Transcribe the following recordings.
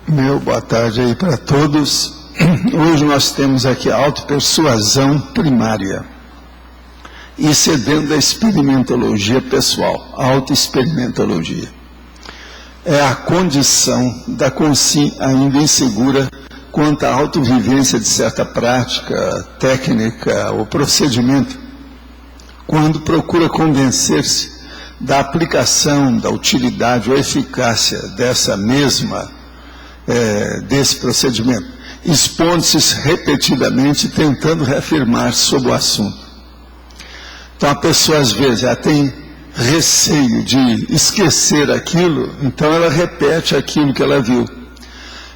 Meu boa tarde aí para todos. Hoje nós temos aqui a autopersuasão primária. Isso é dentro da experimentologia pessoal, a autoexperimentologia. É a condição da consciência ainda insegura quanto à autovivência de certa prática, técnica ou procedimento, quando procura convencer-se da aplicação, da utilidade ou eficácia dessa mesma, desse procedimento, expondo-se repetidamente, tentando reafirmar sobre o assunto. Então a pessoa às vezes ela tem receio de esquecer aquilo, então ela repete aquilo que ela viu.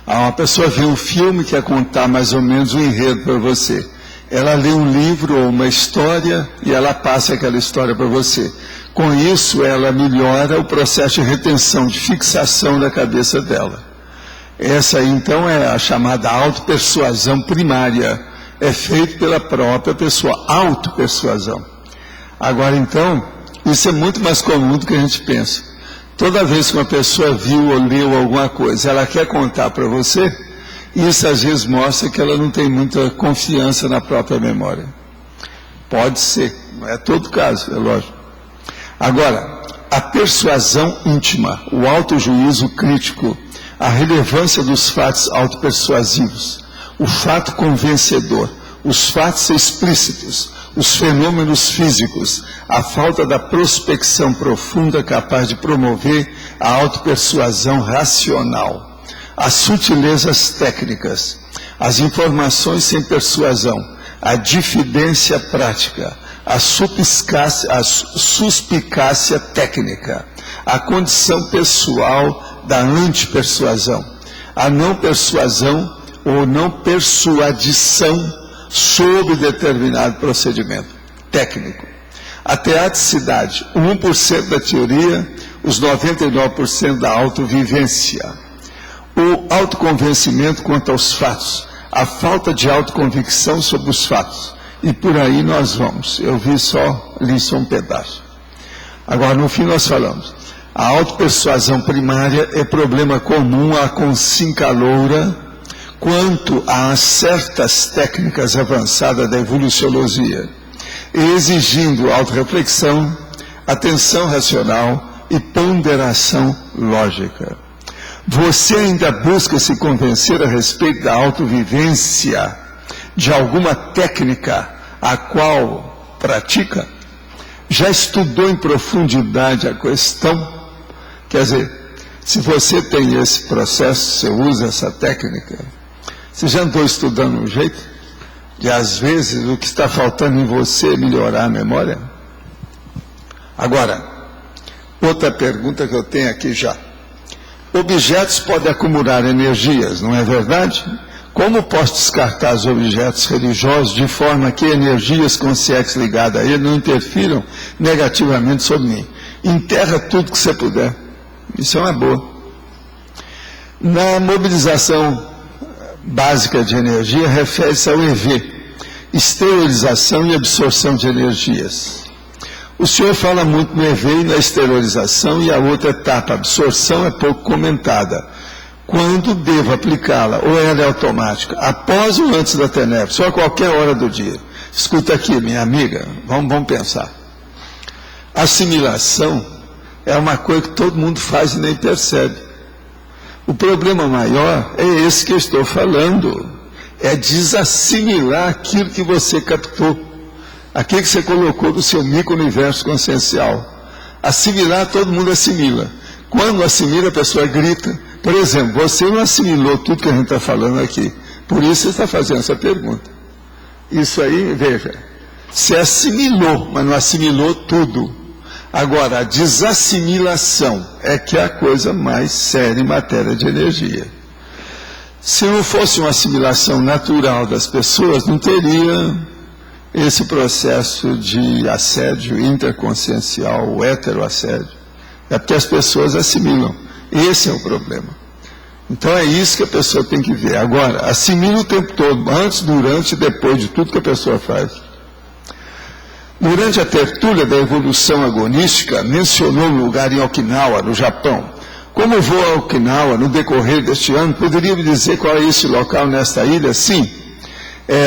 Uma pessoa vê um filme que quer contar mais ou menos um enredo para você. Ela lê um livro ou uma história e ela passa aquela história para você. Com isso, ela melhora o processo de retenção, de fixação da cabeça dela. Essa aí, então, é a chamada autopersuasão primária. É feito pela própria pessoa, autopersuasão. Agora, então, isso é muito mais comum do que a gente pensa. Toda vez que uma pessoa viu ou leu alguma coisa, ela quer contar para você, isso às vezes mostra que ela não tem muita confiança na própria memória. Pode ser, não é todo caso, é lógico. Agora, a persuasão íntima, o autojuízo crítico, a relevância dos fatos autopersuasivos, o fato convencedor, os fatos explícitos, os fenômenos físicos, a falta da prospecção profunda capaz de promover a autopersuasão racional, as sutilezas técnicas, as informações sem persuasão, a difidência prática, a suspicácia técnica, a condição pessoal da antipersuasão, a não persuasão ou não persuadição sobre determinado procedimento técnico. A teaticidade, 1% da teoria, os 99% da autovivência. O autoconvencimento quanto aos fatos, a falta de autoconvicção sobre os fatos. E por aí nós vamos. Eu li só um pedaço. Agora, no fim nós falamos. A autopersuasão primária é problema comum à consciência loura quanto a certas técnicas avançadas da evoluciologia, exigindo autorreflexão, atenção racional e ponderação lógica. Você ainda busca se convencer a respeito da autovivência de alguma técnica a qual pratica? Já estudou em profundidade a questão? Quer dizer, se você tem esse processo, você usa essa técnica, você já andou estudando um jeito de, às vezes, o que está faltando em você é melhorar a memória? Agora, outra pergunta que eu tenho aqui já. Objetos podem acumular energias, não é verdade? Como posso descartar os objetos religiosos de forma que energias conscientes ligadas a ele não interfiram negativamente sobre mim? Enterra tudo que você puder. Isso é uma boa. Na mobilização básica de energia, refere-se ao EV, esterilização e absorção de energias. O senhor fala muito no EV e na esterilização, e a outra etapa, a absorção, é pouco comentada. Quando devo aplicá-la? Ou ela é automática? Após ou antes da TENEP? Só a qualquer hora do dia. Escuta aqui, minha amiga, vamos pensar. Assimilação é uma coisa que todo mundo faz e nem percebe. O problema maior é esse que eu estou falando. É desassimilar aquilo que você captou. Aquilo que você colocou no seu micro-universo consciencial. Assimilar, todo mundo assimila. Quando assimila, a pessoa grita. Por exemplo, você não assimilou tudo que a gente está falando aqui. Por isso você está fazendo essa pergunta. Isso aí, veja, você assimilou, mas não assimilou tudo. Agora, a desassimilação é que é a coisa mais séria em matéria de energia. Se não fosse uma assimilação natural das pessoas, não teria esse processo de assédio interconsciencial, o heteroassédio. É porque as pessoas assimilam. Esse é o problema. Então é isso que a pessoa tem que ver. Agora, assimila o tempo todo, antes, durante e depois de tudo que a pessoa faz. Durante a tertúlia da evolução agonística, mencionou um lugar em Okinawa, no Japão. Como vou a Okinawa no decorrer deste ano, poderia me dizer qual é esse local nesta ilha? Sim,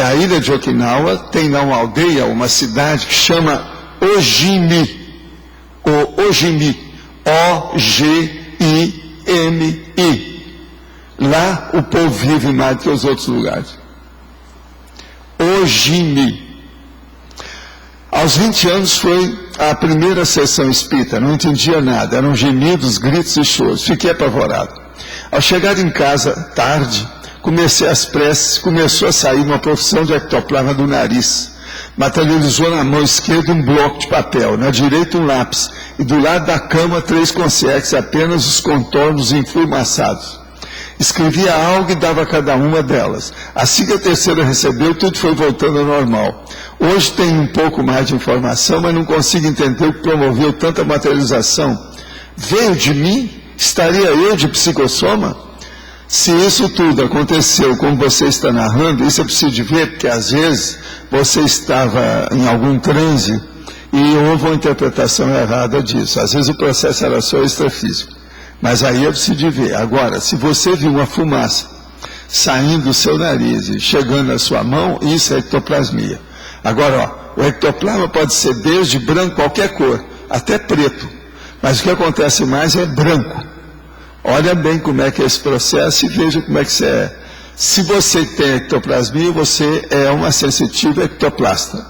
a ilha de Okinawa tem lá uma aldeia, uma cidade que chama Ojimi. Ojimi, O-G-I-M-I. Lá o povo vive mais do que os outros lugares. Ojimi. Aos 20 anos foi a primeira sessão espírita, não entendia nada, eram gemidos, gritos e choros, fiquei apavorado. Ao chegar em casa, tarde, comecei as preces, começou a sair uma profusão de ectoplasma do nariz. Materializou na mão esquerda um bloco de papel, na direita um lápis, e do lado da cama 3 consciências, apenas os contornos enfumaçados. Escrevia algo e dava a cada uma delas. Assim que a terceira recebeu, tudo foi voltando ao normal. Hoje tenho um pouco mais de informação, mas não consigo entender o que promoveu tanta materialização. Veio de mim? Estaria eu de psicossoma? Se isso tudo aconteceu como você está narrando, isso é preciso de ver, porque às vezes você estava em algum transe e houve uma interpretação errada disso. Às vezes o processo era só extrafísico. Mas aí é preciso de ver. Agora, se você viu uma fumaça saindo do seu nariz e chegando na sua mão, isso é ectoplasmia. Agora, o ectoplasma pode ser desde branco, qualquer cor, até preto. Mas o que acontece mais é branco. Olha bem como é que é esse processo e veja como é que você é. Se você tem ectoplasmia, você é uma sensitiva ectoplasta.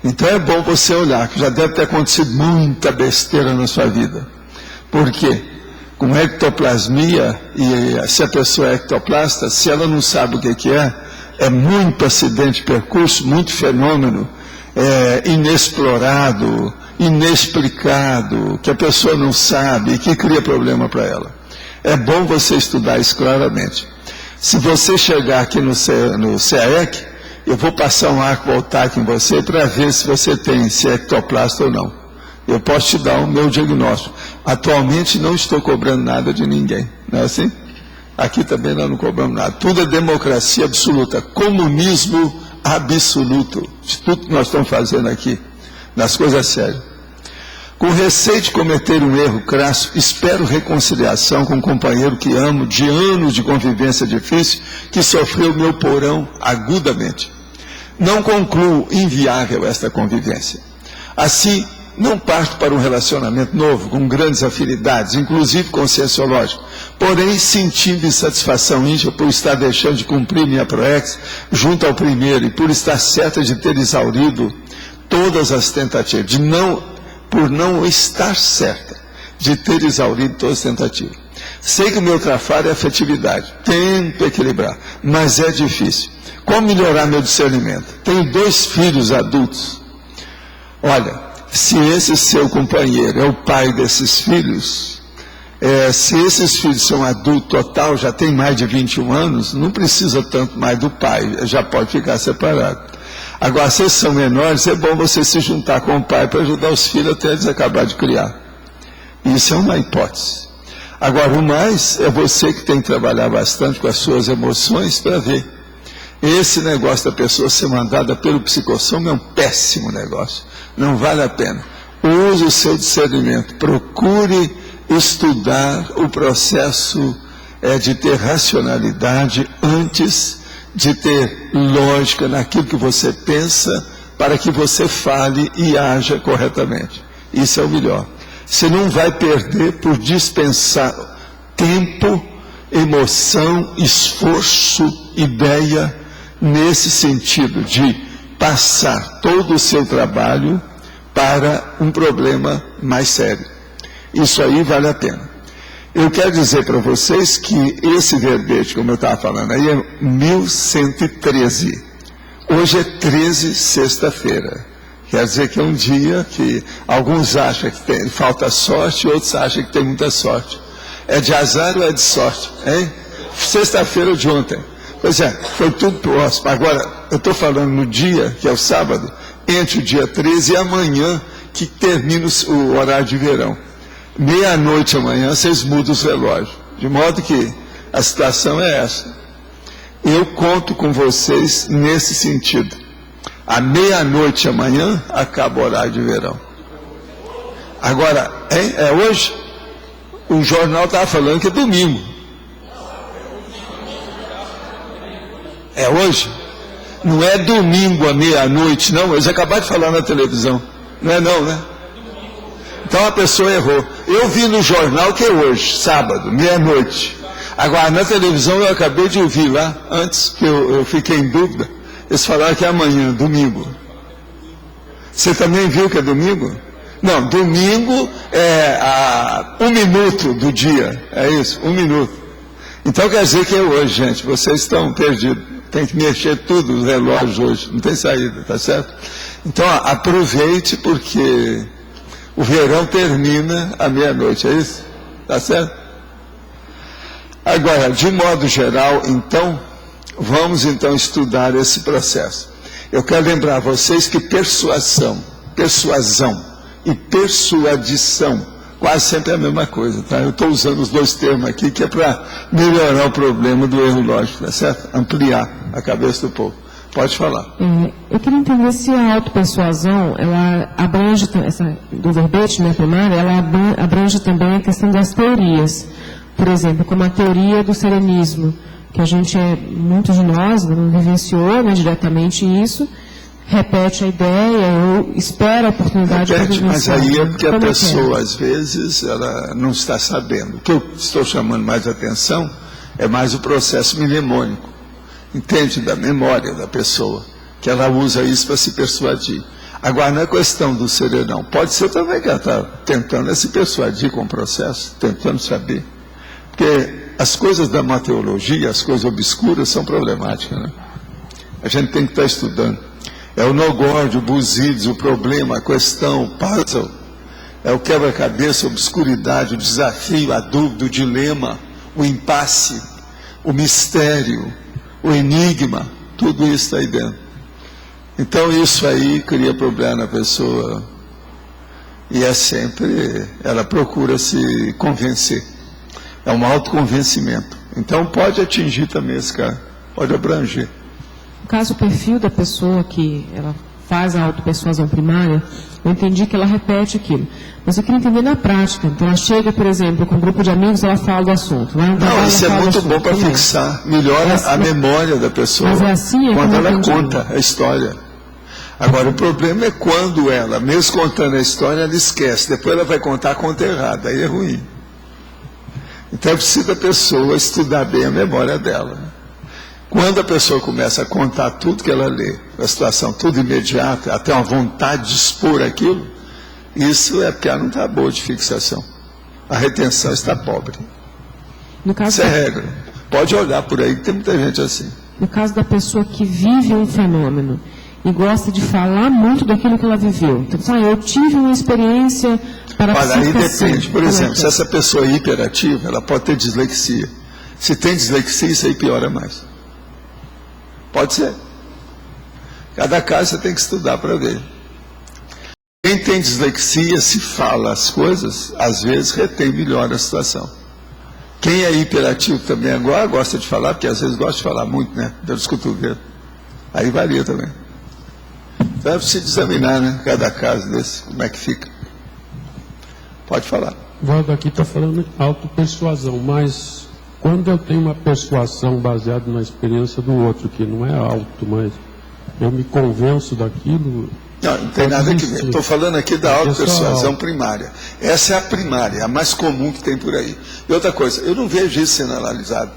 Então é bom você olhar, que já deve ter acontecido muita besteira na sua vida. Por quê? Com ectoplasmia, e se a pessoa é ectoplasta, se ela não sabe o que é muito acidente de percurso, muito fenômeno inexplorado, inexplicado, que a pessoa não sabe e que cria problema para ela. É bom você estudar isso claramente. Se você chegar aqui no CAEC, eu vou passar um arco voltaico em você para ver se você tem, se é ectoplasta ou não. Eu posso te dar o meu diagnóstico. Atualmente não estou cobrando nada de ninguém, não é assim? Aqui também nós não cobramos nada. Tudo é democracia absoluta, comunismo absoluto. De tudo que nós estamos fazendo aqui, nas coisas sérias. Com receio de cometer um erro crasso, espero reconciliação com um companheiro que amo, de anos de convivência difícil, que sofreu meu porão agudamente. Não concluo inviável esta convivência. Assim, não parto para um relacionamento novo, com grandes afinidades, inclusive conscienciológico, porém sentindo insatisfação íntima por estar deixando de cumprir minha proex junto ao primeiro e por estar certa de ter exaurido todas as tentativas, por não estar certa de ter exaurido todas as tentativas. Sei que o meu trafar é afetividade, tento equilibrar, mas é difícil. Como melhorar meu discernimento? Tenho 2 filhos adultos. Olha, se esse seu companheiro é o pai desses filhos, se esses filhos são adulto total, já tem mais de 21 anos, não precisa tanto mais do pai, já pode ficar separado. Agora, se eles são menores, é bom você se juntar com o pai para ajudar os filhos até eles acabarem de criar. Isso é uma hipótese. Agora, o mais é você que tem que trabalhar bastante com as suas emoções para ver. Esse negócio da pessoa ser mandada pelo psicossoma é um péssimo negócio. Não vale a pena. Use o seu discernimento. Procure estudar o processo de ter racionalidade antes de ter lógica naquilo que você pensa, para que você fale e haja corretamente. Isso é o melhor. Você não vai perder por dispensar tempo, emoção, esforço, ideia, nesse sentido de passar todo o seu trabalho para um problema mais sério. Isso aí vale a pena. Eu quero dizer para vocês que esse verbete, como eu estava falando aí, é 1113. Hoje é 13, sexta-feira. Quer dizer que é um dia que alguns acham que falta sorte, outros acham que tem muita sorte. É de azar ou é de sorte? Hein? Sexta-feira de ontem. Pois é, foi tudo próximo. Agora, eu estou falando no dia, que é o sábado, entre o dia 13 e amanhã, que termina o horário de verão. Meia-noite amanhã, vocês mudam os relógios. De modo que a situação é essa. Eu conto com vocês nesse sentido. À meia-noite amanhã, acaba o horário de verão. Agora, é hoje? O jornal estava falando que é domingo. É hoje? Não é domingo à meia-noite, não. Eles acabaram de falar na televisão. Não é não, né? Então a pessoa errou. Eu vi no jornal que é hoje, sábado, meia-noite. Agora, na televisão eu acabei de ouvir lá, antes que eu fiquei em dúvida. Eles falaram que é amanhã, domingo. Você também viu que é domingo? Não, domingo é a 1 minuto do dia. É isso, 1 minuto. Então quer dizer que é hoje, gente. Vocês estão perdidos. Tem que mexer tudo, os relógios hoje. Não tem saída, tá certo? Então aproveite, porque o verão termina à meia-noite, é isso? Tá certo? Agora, de modo geral, então, vamos então estudar esse processo. Eu quero lembrar vocês que persuasão e persuadição quase sempre é a mesma coisa, tá? Eu estou usando os dois termos aqui, que é para melhorar o problema do erro lógico, tá certo? Ampliar a cabeça do povo. Pode falar. Eu queria entender se a autopersuasão, ela abrange, do verbete, né, primária, ela abrange também a questão das teorias. Por exemplo, como a teoria do serenismo, que a gente, muitos de nós, não vivenciou, né, diretamente isso, repete a ideia, ou espera a oportunidade para vivenciar. Mas aí é porque a pessoa, às vezes, ela não está sabendo. O que eu estou chamando mais atenção é mais o processo mnemônico, entende? Da memória da pessoa, que ela usa isso para se persuadir. Agora, na questão do serenão, pode ser também que ela está tentando se persuadir com o processo, tentando saber. Porque as coisas da mateologia, as coisas obscuras, são problemáticas, né? A gente tem que estar estudando. É o nogórdio, o busídes, o problema, a questão, o puzzle. É o quebra-cabeça, a obscuridade, o desafio, a dúvida, o dilema, o impasse, o mistério, o enigma. Tudo isso está aí dentro. Então isso aí cria problema na pessoa. E é sempre, ela procura se convencer. É um autoconvencimento. Então pode atingir também esse cara, pode abranger. No caso, o perfil da pessoa que ela faz a autopersuasão primária, eu entendi que ela repete aquilo. Mas eu queria entender na prática. Então ela chega, por exemplo, com um grupo de amigos, ela fala do assunto. Não, isso é muito bom para fixar. Melhora a memória da pessoa. Mas é assim, quando ela conta a história. Agora, o problema é quando ela, mesmo contando a história, ela esquece. Depois ela vai contar a conta errada. Aí é ruim. Então é preciso a pessoa estudar bem a memória dela. Quando a pessoa começa a contar tudo que ela lê, a situação tudo imediata, até uma vontade de expor aquilo, isso é porque ela não está boa de fixação. A retenção está pobre. Isso é regra. Pode olhar por aí, que tem muita gente assim. No caso da pessoa que vive um fenômeno e gosta de falar muito daquilo que ela viveu. Então, eu tive uma experiência para... Olha, aí depende. Por exemplo, se essa pessoa é hiperativa, ela pode ter dislexia. Se tem dislexia, isso aí piora mais. Pode ser. Cada caso você tem que estudar para ver. Quem tem dislexia, se fala as coisas, às vezes retém melhor a situação. Quem é hiperativo também agora gosta de falar, porque às vezes gosta de falar muito, né? Pelos cotovelos. Aí varia também. Então é preciso examinar, né? Cada caso desse, como é que fica. Pode falar. O Valdo aqui está falando de autopersuasão, mas quando eu tenho uma persuasão baseada na experiência do outro, que não é auto, mas eu me convenço daquilo... Não tem nada a ver. Estou falando aqui da autopersuasão primária. Essa é a primária, a mais comum que tem por aí. E outra coisa, eu não vejo isso sendo analisado.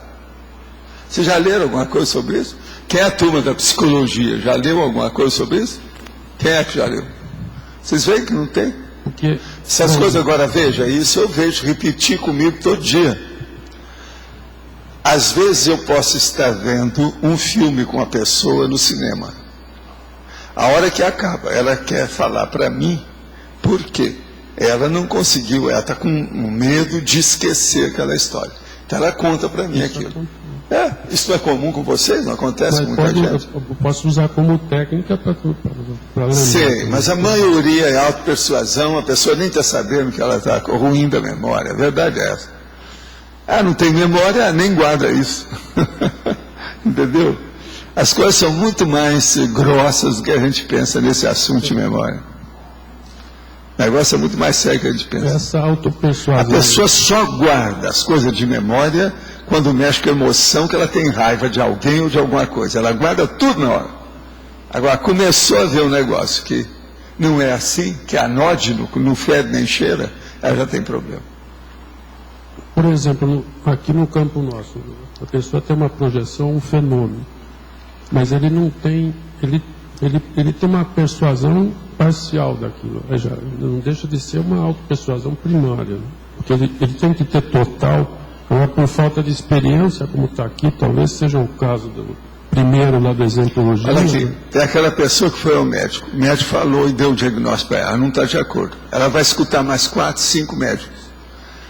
Vocês já leram alguma coisa sobre isso? Quem é a turma da psicologia? Já leu alguma coisa sobre isso? Quem é que já leu? Vocês veem que não tem? Essas coisas agora, veja, isso eu vejo repetir comigo todo dia. Às vezes eu posso estar vendo um filme com a pessoa no cinema. A hora que acaba, ela quer falar para mim por quê. Ela não conseguiu, ela está com medo de esquecer aquela história. Então ela conta para mim aquilo. Isso é comum com vocês? Não acontece com muita gente? Eu posso usar como técnica para lembrar. Sim, mas a maioria é autopersuasão, a pessoa nem está sabendo que ela está ruim da memória. A verdade é essa. Não tem memória, nem guarda isso. Entendeu? As coisas são muito mais grossas do que a gente pensa nesse assunto de memória. O negócio é muito mais sério do que a gente pensa. Essa autopersuasão. A pessoa só guarda as coisas de memória quando mexe com a emoção que ela tem raiva de alguém ou de alguma coisa. Ela guarda tudo na hora. Agora, começou a ver um negócio que não é assim, que é anódino, que não fede nem cheira, ela já tem problema. Por exemplo, aqui no campo nosso, a pessoa tem uma projeção, um fenômeno, mas ele não tem, ele tem uma persuasão parcial daquilo, já não deixa de ser uma autopersuasão primária, né? Porque ele tem que ter total, não é por falta de experiência, como está aqui, talvez seja o caso do primeiro lá da exemplologia. Olha aqui, tem aquela pessoa que foi ao médico, o médico falou e deu o diagnóstico para ela, não está de acordo. Ela vai escutar mais 4, 5 médicos.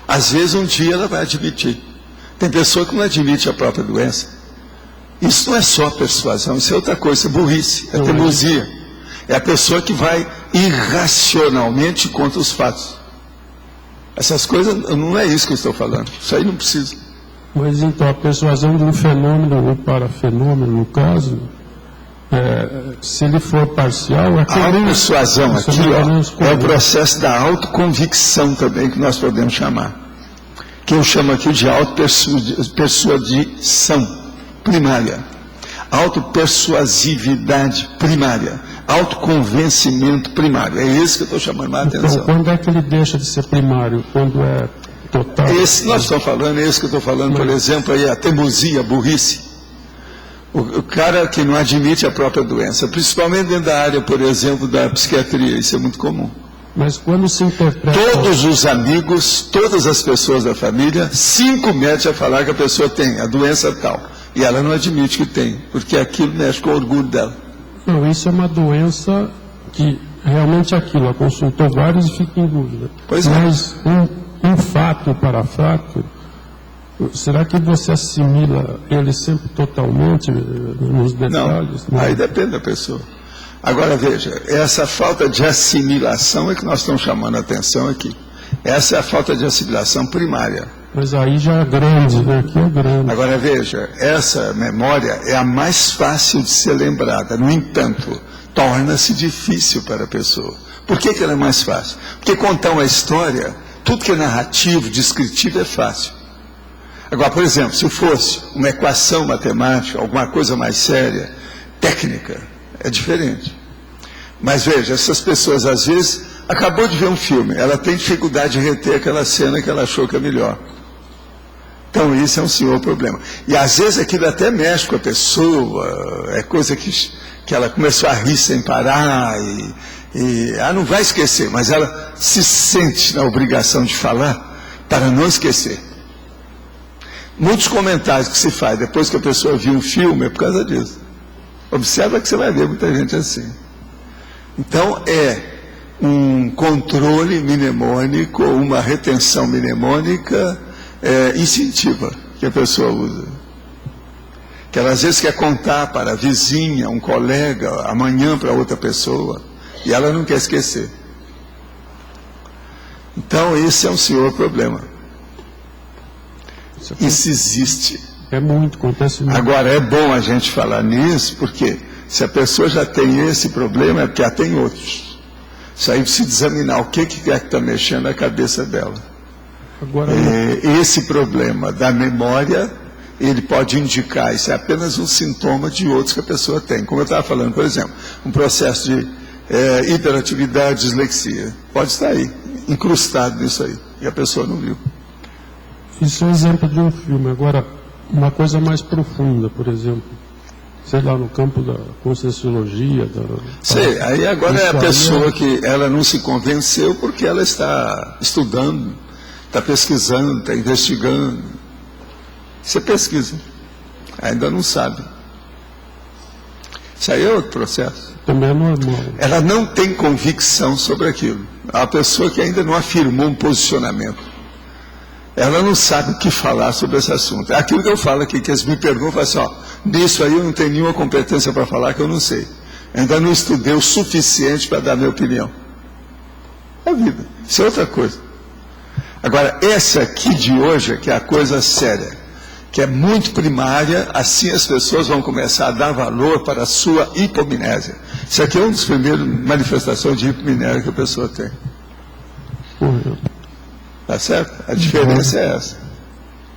Às vezes um dia ela vai admitir. Tem pessoa que não admite a própria doença. Isso não é só persuasão, isso é outra coisa, é burrice, é teimosia. É a pessoa que vai irracionalmente contra os fatos. Essas coisas, não é isso que eu estou falando. Isso aí não precisa. Mas então a persuasão de um fenômeno ou parafenômeno, no caso, se ele for parcial... A persuasão aqui é o processo da autoconvicção também, que nós podemos chamar. Que eu chamo aqui de autopersuadição primária. Autopersuasividade primária. Autoconvencimento primário. É isso que eu estou chamando mais atenção. Então, quando é que ele deixa de ser primário? Quando é total? Esse nós estamos falando, é isso que eu estou falando, por exemplo, aí, a teimosia, a burrice. O cara que não admite a própria doença, principalmente dentro da área, por exemplo, da psiquiatria, isso é muito comum. Mas quando se interpreta... Todos os amigos, todas as pessoas da família, 5 médicos a falar que a pessoa tem a doença tal. E ela não admite que tem, porque aquilo mexe com o orgulho dela. Não, isso é uma doença que realmente é aquilo. Ela consultou vários e fica em dúvida. Pois é. Mas um fato para fato, será que você assimila ele sempre totalmente nos detalhes? Não, aí depende da pessoa. Agora veja, essa falta de assimilação é que nós estamos chamando a atenção aqui. Essa é a falta de assimilação primária. Mas aí já é grande, né? Aqui é grande. Agora veja, essa memória é a mais fácil de ser lembrada. No entanto, torna-se difícil para a pessoa. Por que ela é mais fácil? Porque contar uma história, tudo que é narrativo, descritivo é fácil. Agora, por exemplo, se fosse uma equação matemática, alguma coisa mais séria, técnica, é diferente. Mas veja, essas pessoas às vezes acabou de ver um filme, ela tem dificuldade de reter aquela cena que ela achou que é melhor. Então isso é um senhor problema. E às vezes aquilo até mexe com a pessoa, é coisa que ela começou a rir sem parar, e ela não vai esquecer, mas ela se sente na obrigação de falar para não esquecer. Muitos comentários que se faz depois que a pessoa viu um filme é por causa disso. Observa que você vai ver muita gente assim. Então é um controle mnemônico, uma retenção mnemônica instintiva que a pessoa usa. Que ela às vezes quer contar para a vizinha, um colega, amanhã para outra pessoa, e ela não quer esquecer. Então esse é um senhor problema. Isso existe. É muito, acontece muito. Agora, é bom a gente falar nisso, porque se a pessoa já tem esse problema, é porque ela tem outros. Isso aí precisa examinar o que é que está mexendo na cabeça dela. Agora, esse problema da memória, ele pode indicar, isso é apenas um sintoma de outros que a pessoa tem. Como eu estava falando, por exemplo, um processo de hiperatividade, dislexia. Pode estar aí, incrustado nisso aí, e a pessoa não viu. Isso é um exemplo de um filme. Agora, uma coisa mais profunda, por exemplo, sei lá, no campo da conscienciologia. Sei, aí agora é a pessoa que ela não se convenceu porque ela está estudando, está pesquisando, está investigando. Você pesquisa, ainda não sabe. Isso aí é outro processo. Também é normal. Ela não tem convicção sobre aquilo. É uma pessoa que ainda não afirmou um posicionamento. Ela não sabe o que falar sobre esse assunto. É aquilo que eu falo aqui, que eles me perguntam, assim, ó, nisso aí eu não tenho nenhuma competência para falar que eu não sei. Ainda não estudei o suficiente para dar minha opinião. É a vida. Isso é outra coisa. Agora, essa aqui de hoje, que é a coisa séria. que é muito primária, assim as pessoas vão começar a dar valor para a sua hipomnésia. Isso aqui é uma das primeiras manifestações de hipomnésia que a pessoa tem. Tá certo? A diferença é essa.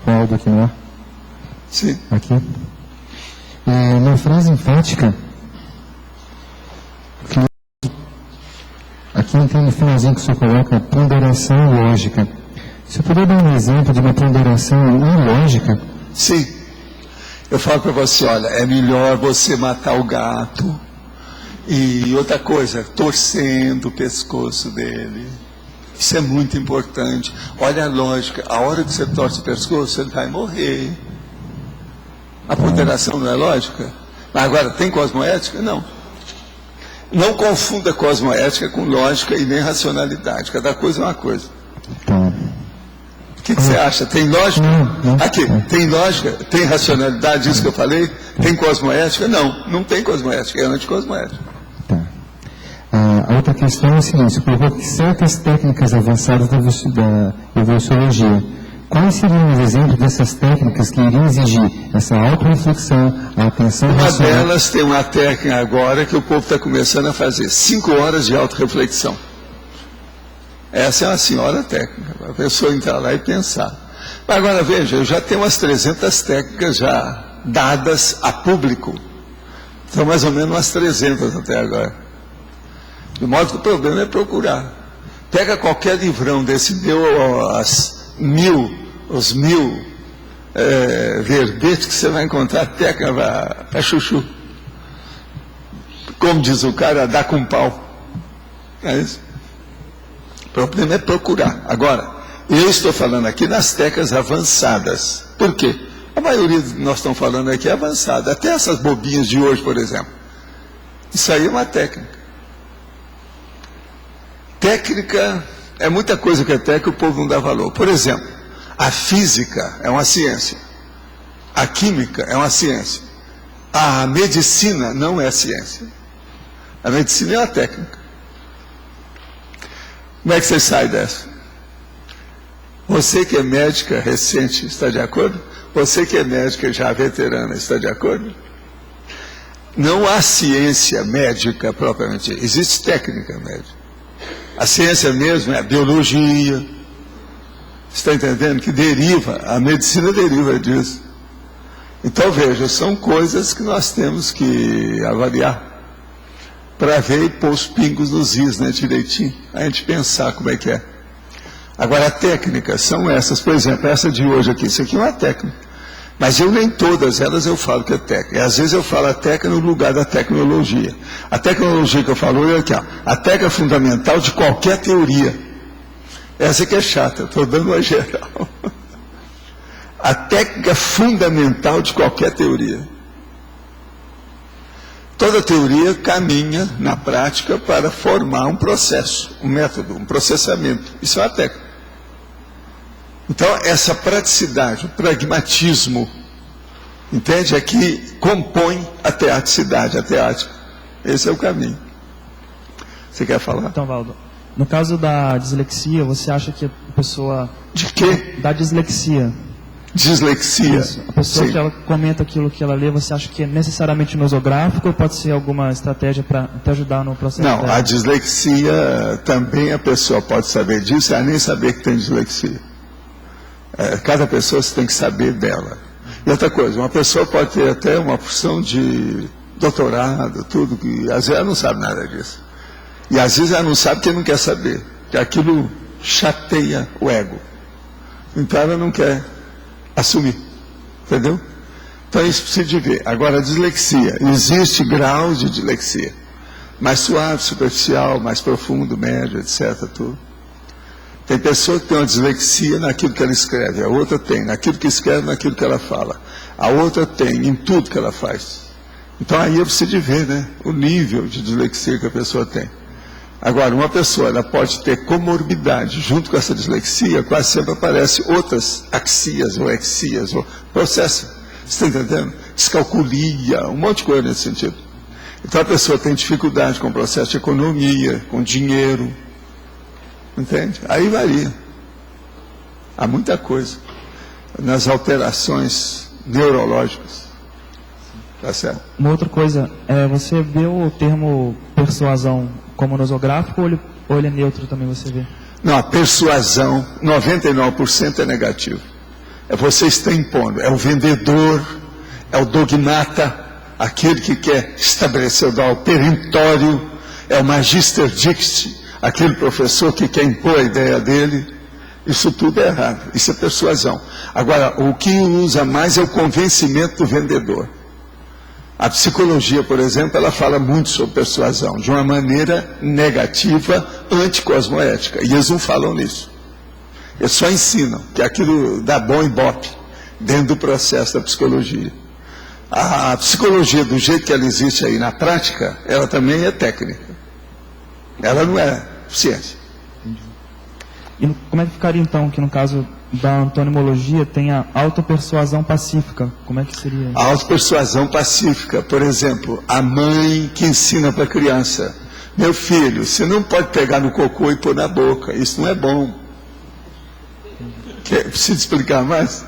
Aldo aqui, não é? Sim. Aqui. Na frase enfática, aqui no finalzinho que o senhor coloca, ponderação lógica. Você poderia dar um exemplo de uma ponderação ilógica? Sim. Eu falo para você, olha, é melhor você matar o gato. E outra coisa, torcendo o pescoço dele. Isso é muito importante. Olha a lógica, a hora que você torce o pescoço, ele vai morrer. A ponderação não é lógica? Mas agora, tem cosmoética? Não. Não confunda cosmoética com lógica e nem racionalidade. Cada coisa é uma coisa. O que você acha? Tem lógica? Aqui, tem lógica? Tem racionalidade, isso que eu falei? Tem cosmoética? Não, não tem cosmoética, é anticosmoética. A outra questão é a seguinte: você colocou que certas técnicas avançadas da evoluciologia. Quais seriam os exemplos dessas técnicas que iriam exigir essa autorreflexão, a atenção racional? Uma delas tem uma técnica agora que o povo está começando a fazer, 5 horas de autorreflexão. Essa é uma senhora técnica, para a pessoa entrar lá e pensar. Mas agora veja, eu já tenho umas 300 técnicas já dadas a público. São mais ou menos umas 300 até agora. De modo que o problema é procurar. Pega qualquer livrão desse, deu os mil verbetes que você vai encontrar técnica para chuchu. Como diz o cara, dá com pau. É isso. O problema é procurar. Agora, eu estou falando aqui nas técnicas avançadas. Por quê? A maioria que nós estamos falando aqui é avançada. Até essas bobinhas de hoje, por exemplo. Isso aí é uma técnica. Técnica é muita coisa que é técnica, o povo não dá valor. Por exemplo, a física é uma ciência. A química é uma ciência. A medicina não é ciência. A medicina é uma técnica. Como é que você sai dessa? Você que é médica recente, está de acordo? Você que é médica já veterana, está de acordo? Não há ciência médica propriamente, existe técnica médica. A ciência mesmo é a biologia. Você está entendendo? Que deriva, a medicina deriva disso. Então veja, são coisas que nós temos que avaliar para ver e pôr os pingos nos is, né, direitinho, a gente pensar como é que é. Agora, a técnica são essas, por exemplo, essa de hoje aqui, isso aqui é uma técnica, mas eu nem todas elas eu falo que é técnica, e às vezes eu falo a técnica no lugar da tecnologia. A tecnologia que eu falo é aqui, ó, a técnica fundamental de qualquer teoria. Essa que é chata, estou dando uma geral. A técnica fundamental de qualquer teoria. Toda teoria caminha, na prática, para formar um processo, um método, um processamento. Isso é uma técnica. Então, essa praticidade, o pragmatismo, entende? É que compõe a teaticidade, a teática. Esse é o caminho. Você quer falar? Então, Valdo, no caso da dislexia, você acha que a pessoa... De quê? Da dislexia. Dislexia. Isso. A pessoa Sim. que ela comenta aquilo que ela lê, você acha que é necessariamente nosográfico ou pode ser alguma estratégia para te ajudar no processo? Não, dela? a dislexia também a pessoa pode saber disso, ela nem saber que tem dislexia. Cada pessoa você tem que saber dela. E outra coisa, uma pessoa pode ter até uma porção de doutorado, tudo, que às vezes ela não sabe nada disso. E às vezes ela não sabe porque não quer saber, que aquilo chateia o ego. Então ela não quer assumir, entendeu? Então isso precisa de ver. Agora, a dislexia, existe graus de dislexia, mais suave, superficial, mais profundo, médio, etc. Tudo. Tem pessoa que tem uma dislexia naquilo que ela escreve, a outra tem naquilo que escreve, naquilo que ela fala, a outra tem em tudo que ela faz. Então aí eu preciso de ver, né, o nível de dislexia que a pessoa tem. Agora, uma pessoa ela pode ter comorbidade, junto com essa dislexia, quase sempre aparecem outras axias ou exias, ou processo. Você está entendendo? Descalculia, um monte de coisa nesse sentido. Então a pessoa tem dificuldade com o processo de economia, com dinheiro. Entende? Aí varia. Há muita coisa. nas alterações neurológicas. Tá certo? Uma outra coisa, você vê o termo persuasão como nosográfico ou ele é neutro também, você vê? Não, a persuasão, 99% é negativo. É você está impondo, é o vendedor, é o dogmata, aquele que quer estabelecer o perentório, é o magister dicti, aquele professor que quer impor a ideia dele. Isso tudo é errado, isso é persuasão. Agora, o que usa mais é o convencimento do vendedor. A psicologia, por exemplo, ela fala muito sobre persuasão, de uma maneira negativa, anticosmoética. E eles não falam nisso. Eles só ensinam que aquilo dá bom ibope dentro do processo da psicologia. A psicologia, do jeito que ela existe aí na prática, ela também é técnica. Ela não é ciência. E como é que ficaria então, que no caso da antonimologia tem a autopersuasão pacífica? Como é que seria? A autopersuasão pacífica, por exemplo, a mãe que ensina para a criança: meu filho, você não pode pegar no cocô e pôr na boca, isso não é bom. Preciso explicar mais?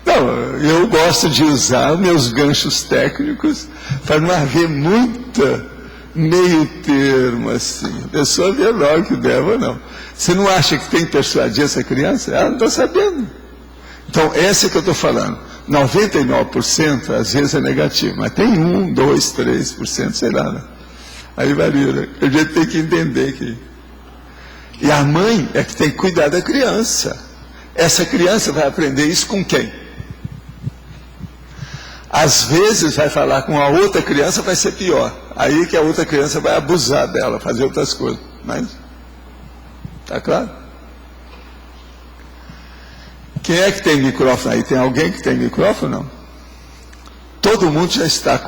Não, eu gosto de usar meus ganchos técnicos para não haver muita meio termo, assim. A pessoa vê logo que deve ou não. Você não acha que tem que persuadir essa criança? Ela não está sabendo. Então, essa que eu estou falando. 99% às vezes é negativo, mas tem 1, 2, 3%, sei lá, né? Aí varia, né? A gente tem que entender que... E a mãe é que tem que cuidar da criança. Essa criança vai aprender isso com quem? Às vezes vai falar com a outra criança, vai ser pior. Aí que a outra criança vai abusar dela, fazer outras coisas. Mas, tá claro? Quem é que tem microfone aí? Tem alguém que tem microfone, não? Todo mundo já está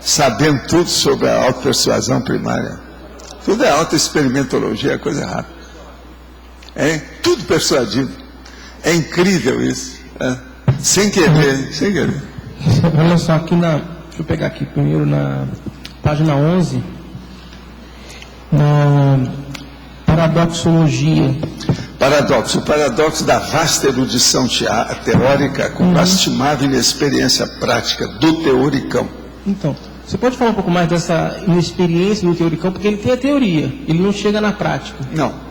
sabendo tudo sobre a autopersuasão primária. Tudo é autoexperimentologia, é coisa rápida. É tudo persuadido. É incrível isso. É. Sem querer, sem querer. Olha só, aqui deixa eu pegar aqui primeiro na página 11, na paradoxologia. O paradoxo da vasta erudição teórica com lastimável inexperiência prática do teoricão. Então, você pode falar um pouco mais dessa inexperiência do teoricão, porque ele tem a teoria, ele não chega na prática. Não.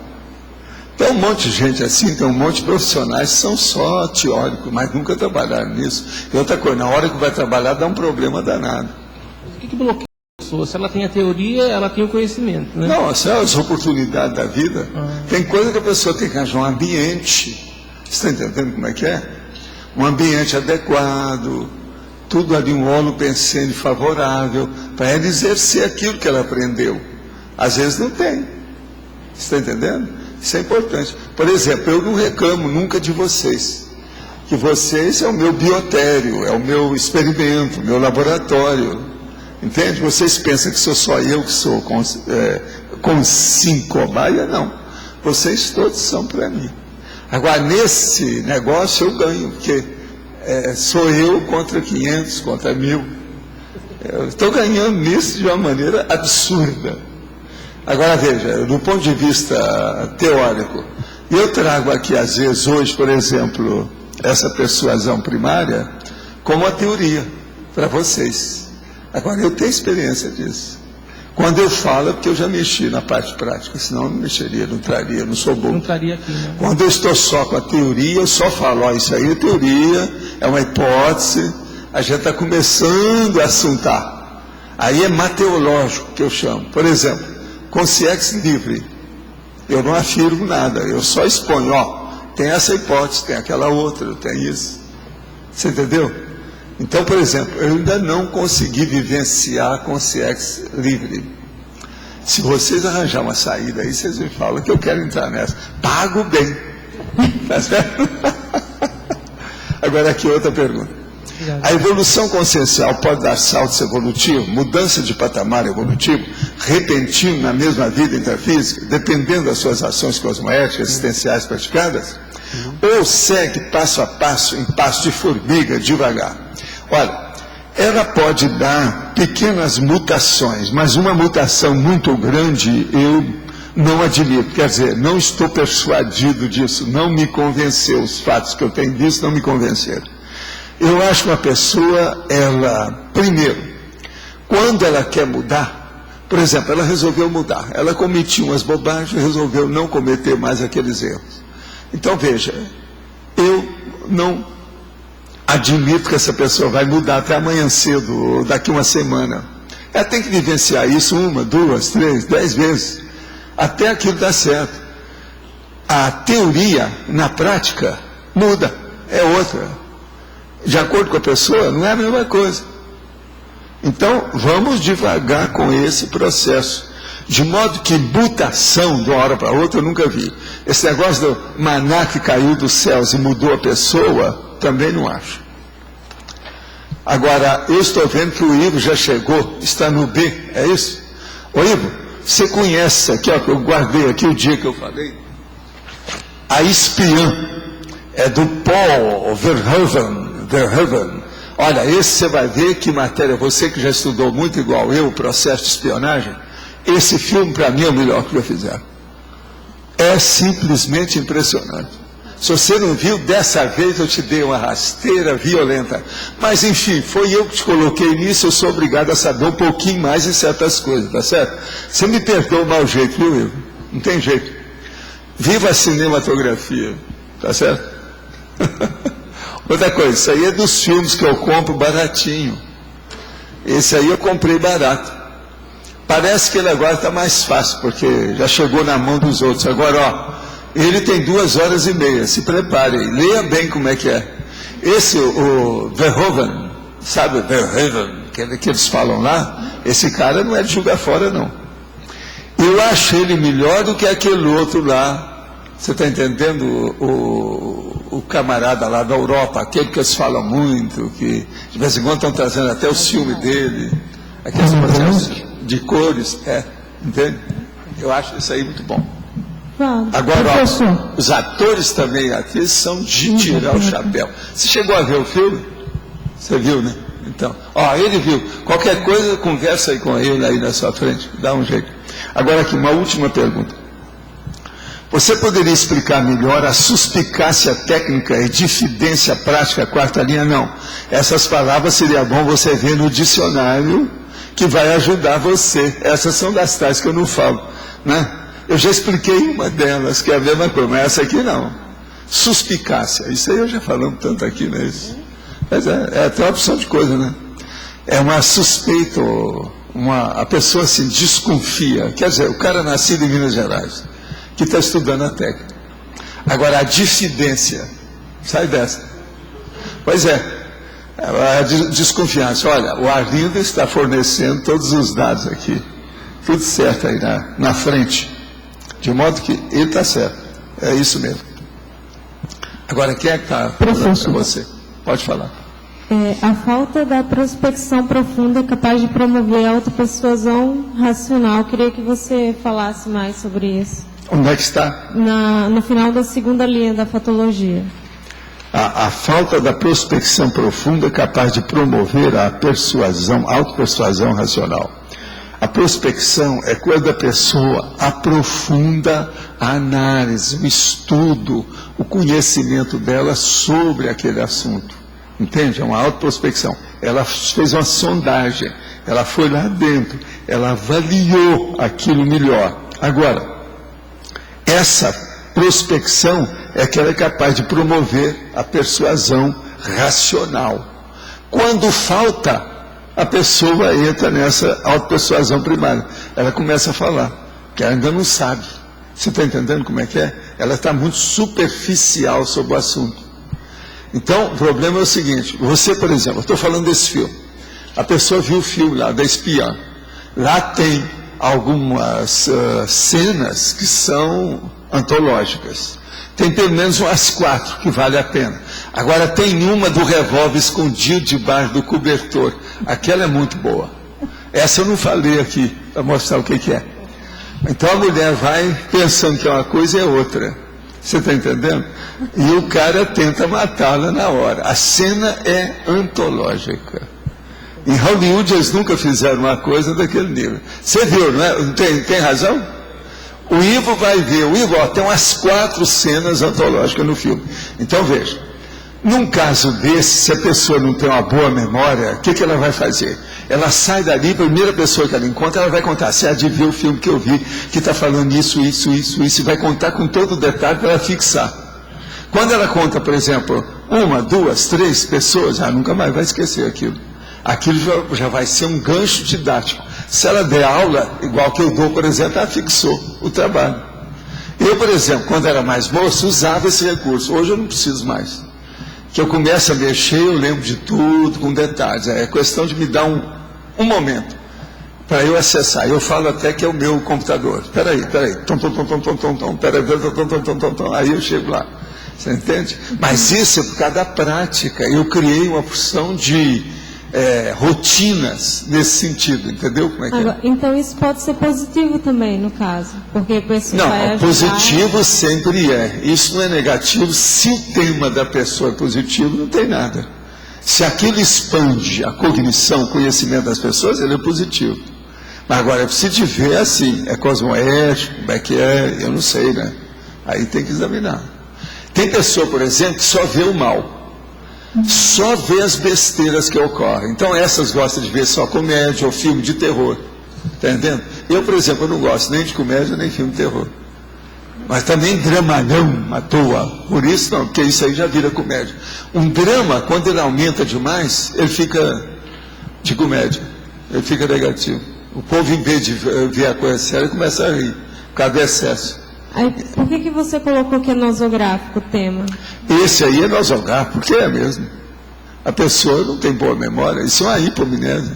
Tem um monte de gente assim, tem um monte de profissionais que são só teóricos, mas nunca trabalharam nisso. E outra coisa, na hora que vai trabalhar dá um problema danado. O que bloqueia a pessoa? Se ela tem a teoria, ela tem o conhecimento, né? Não, essa é as oportunidades da vida. Tem coisa que a pessoa tem que arranjar um ambiente. Você está entendendo como é que é? Um ambiente adequado, tudo ali, um olo pensando favorável, para ela exercer aquilo que ela aprendeu. Às vezes não tem. Você está entendendo? Isso é importante. Por exemplo, eu não reclamo nunca de vocês. Que vocês é o meu biotério, é o meu experimento, o meu laboratório. Entende? Vocês pensam que sou só eu que sou cobaia? Não. Vocês todos são para mim. Agora, nesse negócio eu ganho, porque sou eu contra 500, contra 1000. Eu estou ganhando nisso de uma maneira absurda. Agora veja, do ponto de vista teórico, eu trago aqui às vezes hoje, por exemplo, essa persuasão primária como a teoria para vocês. Agora eu tenho experiência disso. Quando eu falo é porque eu já mexi na parte prática, senão eu não mexeria, não traria, não sou bobo. Não traria aqui, né? Quando eu estou só com a teoria, eu só falo, isso aí é teoria, é uma hipótese, a gente está começando a assuntar. Aí é mateológico que eu chamo. Por exemplo, consciência livre. Eu não afirmo nada, eu só exponho, tem essa hipótese, tem aquela outra, tem isso. Você entendeu? Então, por exemplo, eu ainda não consegui vivenciar a consciência livre. Se vocês arranjarem uma saída aí, vocês me falam que eu quero entrar nessa. Pago bem. Tá certo? Agora aqui outra pergunta. A evolução consciencial pode dar saltos evolutivos, mudança de patamar evolutivo, repentino na mesma vida intrafísica, dependendo das suas ações cosmoéticas existenciais praticadas? Ou segue passo a passo, em passo de formiga, devagar? Olha, ela pode dar pequenas mutações, mas uma mutação muito grande eu Não admito, quer dizer, não estou persuadido disso, não me convenceu, os fatos que eu tenho visto não me convenceram. Eu acho que uma pessoa, ela, primeiro, quando ela quer mudar, por exemplo, ela resolveu mudar, ela cometia umas bobagens, resolveu não cometer mais aqueles erros. Então veja, eu não admito que essa pessoa vai mudar até amanhã cedo, ou daqui uma semana. Ela tem que vivenciar isso 1, 2, 3, 10 vezes, até aquilo dar certo. A teoria, na prática, muda, é outra. De acordo com a pessoa, não é a mesma coisa. Então, vamos devagar com esse processo. De modo que mutação de uma hora para outra eu nunca vi. Esse negócio do maná que caiu dos céus e mudou a pessoa, também não acho. Agora, eu estou vendo que o Ivo já chegou, está no B, é isso? Ô Ivo, você conhece aqui, ó, que eu guardei aqui o dia que eu falei? A Espiã, é do Paul Verhoeven. Olha, esse você vai ver que matéria, você que já estudou muito igual eu, o processo de espionagem, esse filme para mim é o melhor que já fizeram. É simplesmente impressionante. Se você não viu, dessa vez eu te dei uma rasteira violenta. Mas enfim, foi eu que te coloquei nisso, eu sou obrigado a saber um pouquinho mais de certas coisas, tá certo? Você me perdoa o mau jeito, viu, Ivo? Não tem jeito. Viva a cinematografia, tá certo? Outra coisa, isso aí é dos filmes que eu compro baratinho. Esse aí eu comprei barato. Parece que ele agora está mais fácil, porque já chegou na mão dos outros. Agora, ó, ele tem 2h30, se prepare, leia bem como é que é. Esse, o Verhoeven, sabe o Verhoeven, que eles falam lá, esse cara não é de jogar fora, não. Eu acho ele melhor do que aquele outro lá. Você está entendendo? O camarada lá da Europa, aquele que eles falam muito, que de vez em quando estão trazendo até o filme dele, aqueles processos de cores, entende? Eu acho isso aí muito bom. Agora, ó, os atores também aqui são de tirar o chapéu. Você chegou a ver o filme? Você viu, né? Então, ó, ele viu. Qualquer coisa, conversa aí com ele aí na sua frente, dá um jeito. Agora aqui, uma última pergunta. Você poderia explicar melhor a suspicácia técnica e diffidência prática, quarta linha? Não. Essas palavras seria bom você ver no dicionário, que vai ajudar você. Essas são das tais que eu não falo, né? Eu já expliquei uma delas, que é a mesma coisa, mas essa aqui não. Suspicácia, isso aí eu já falamos tanto aqui, né? Mas é até uma opção de coisa, né? É uma suspeita, a pessoa assim desconfia. Quer dizer, o cara nascido em Minas Gerais, que está estudando a técnica. Agora, a diffidência, sai dessa. Pois é, a desconfiança. Olha, o Arlindo está fornecendo todos os dados aqui. Tudo certo aí na frente. De modo que ele está certo. É isso mesmo. Agora, quem é que está falando para você? Pode falar. A falta da prospecção profunda é capaz de promover a autopersuasão racional. Queria que você falasse mais sobre isso. Onde é que está? No final da segunda linha da fatologia. A falta da prospecção profunda é capaz de promover a persuasão, autopersuasão racional. A prospecção é quando a pessoa aprofunda a análise, o estudo, o conhecimento dela sobre aquele assunto. Entende? É uma autoprospecção. Ela fez uma sondagem, ela foi lá dentro, ela avaliou aquilo melhor. Agora, essa prospecção é que ela é capaz de promover a persuasão racional. Quando falta, a pessoa entra nessa autopersuasão primária. Ela começa a falar, que ela ainda não sabe. Você está entendendo como é que é? Ela está muito superficial sobre o assunto. Então, o problema é o seguinte, você, por exemplo, eu estou falando desse filme. A pessoa viu o filme lá, da Espiã. Lá tem algumas cenas que são antológicas. Tem pelo menos umas 4 que vale a pena. Agora tem uma do revólver escondido debaixo do cobertor. Aquela é muito boa. Essa eu não falei aqui, para mostrar o que é. Então a mulher vai pensando que é uma coisa e é outra. Você está entendendo? E o cara tenta matá-la na hora. A cena é antológica. Em Hollywood eles nunca fizeram uma coisa daquele nível. Você viu, não é? Tem razão? O Ivo vai ver, o Ivo, ó, tem umas 4 cenas antológicas no filme. Então veja, num caso desse, se a pessoa não tem uma boa memória, o que ela vai fazer? Ela sai dali, a primeira pessoa que ela encontra, ela vai contar, você há de ver o filme que eu vi, que está falando isso, e vai contar com todo o detalhe para ela fixar. Quando ela conta, por exemplo, 1, 2, 3 pessoas, nunca mais vai esquecer aquilo. Aquilo já vai ser um gancho didático. Se ela der aula, igual que eu dou, por exemplo, ela fixou o trabalho. Eu, por exemplo, quando era mais moço, usava esse recurso. Hoje eu não preciso mais. Que eu começo a mexer, eu lembro de tudo, com detalhes. É questão de me dar um momento para eu acessar. Eu falo até que é o meu computador. Peraí. Aí eu chego lá. Você entende? Mas isso é por causa da prática. Eu criei uma porção de rotinas nesse sentido. Entendeu como é que é? Então isso pode ser positivo também, no caso. Porque a pessoa vai ajudar... positivo sempre é. Isso não é negativo. Se o tema da pessoa é positivo, não tem nada. Se aquilo expande a cognição, o conhecimento das pessoas, ele é positivo. Mas agora, se tiver assim, é cosmoético, como é que é, eu não sei, né? Aí tem que examinar. Tem pessoa, por exemplo, que só vê o mal. Só vê as besteiras que ocorrem. Então essas gostam de ver só comédia ou filme de terror. Está entendendo? Eu, por exemplo, eu não gosto nem de comédia nem de filme de terror. Mas também dramalhão à toa. Por isso não, porque isso aí já vira comédia. Um drama, quando ele aumenta demais, ele fica de comédia. Ele fica negativo. O povo, em vez de ver a coisa séria, começa a rir. Por causa do excesso. Aí, por que você colocou que é nosográfico o tema? Esse aí é nosográfico, porque é mesmo. A pessoa não tem boa memória, isso é uma hipomnésia.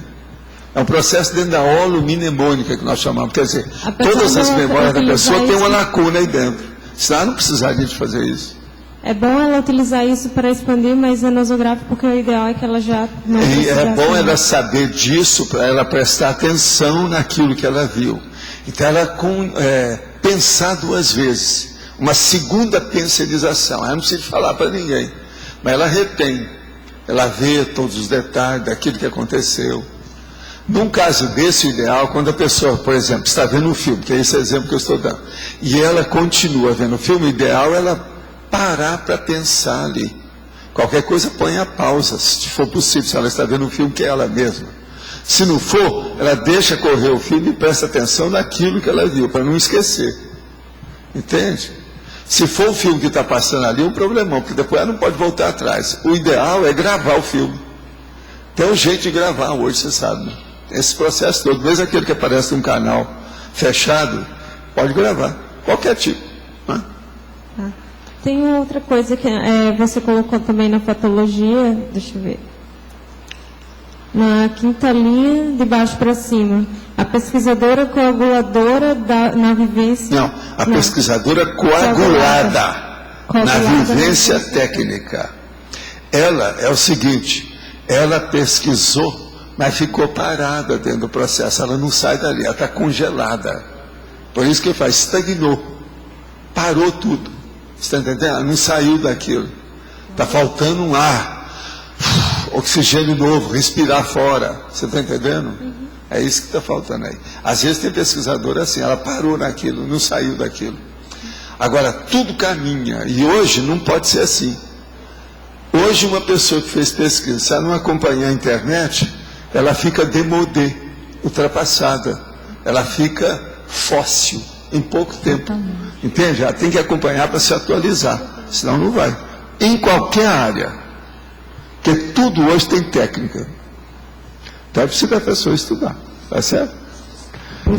É um processo dentro da holomnemônica que nós chamamos. Quer dizer, todas as memórias da pessoa têm uma lacuna aí dentro. Senão ela não precisaria de fazer isso. É bom ela utilizar isso para expandir, mas é nosográfico porque o ideal é que ela já não E é bom ela saber disso, para ela prestar atenção naquilo que ela viu. Então ela pensar 2 vezes, uma segunda pensionização. Ela não precisa falar para ninguém, mas ela retém, ela vê todos os detalhes daquilo que aconteceu. Num caso desse, o ideal, quando a pessoa, por exemplo, está vendo um filme, que é esse exemplo que eu estou dando, e ela continua vendo o filme, o ideal é ela parar para pensar ali. Qualquer coisa põe a pausa, se for possível, se ela está vendo um filme que é ela mesma. Se não for, ela deixa correr o filme e presta atenção naquilo que ela viu, para não esquecer. Entende? Se for o filme que está passando ali, é um problemão, porque depois ela não pode voltar atrás. O ideal é gravar o filme. Tem um jeito de gravar hoje, você sabe. Esse processo todo, mesmo aquele que aparece num canal fechado, pode gravar. Qualquer tipo. Né? Tem outra coisa que você colocou também na patologia, deixa eu ver. Na 5ª linha, de baixo para cima. A pesquisadora coaguladora na vivência... Não, a pesquisadora coagulada na vivência técnica. Ela é o seguinte, ela pesquisou, mas ficou parada dentro do processo. Ela não sai dali, ela está congelada. Por isso que faz, estagnou. Parou tudo. Você está entendendo? Ela não saiu daquilo. Está faltando um ar. Oxigênio novo, respirar fora. Você está entendendo? É isso que está faltando aí. Às vezes tem pesquisador assim, ela parou naquilo, não saiu daquilo. Agora, tudo caminha. E hoje não pode ser assim. Hoje uma pessoa que fez pesquisa, se ela não acompanhar a internet, ela fica démodé, ultrapassada. Ela fica fóssil em pouco tempo. Entende? Ela tem que acompanhar para se atualizar. Senão não vai. Em qualquer área. Porque tudo hoje tem técnica. Então é preciso a pessoa estudar. Tá certo?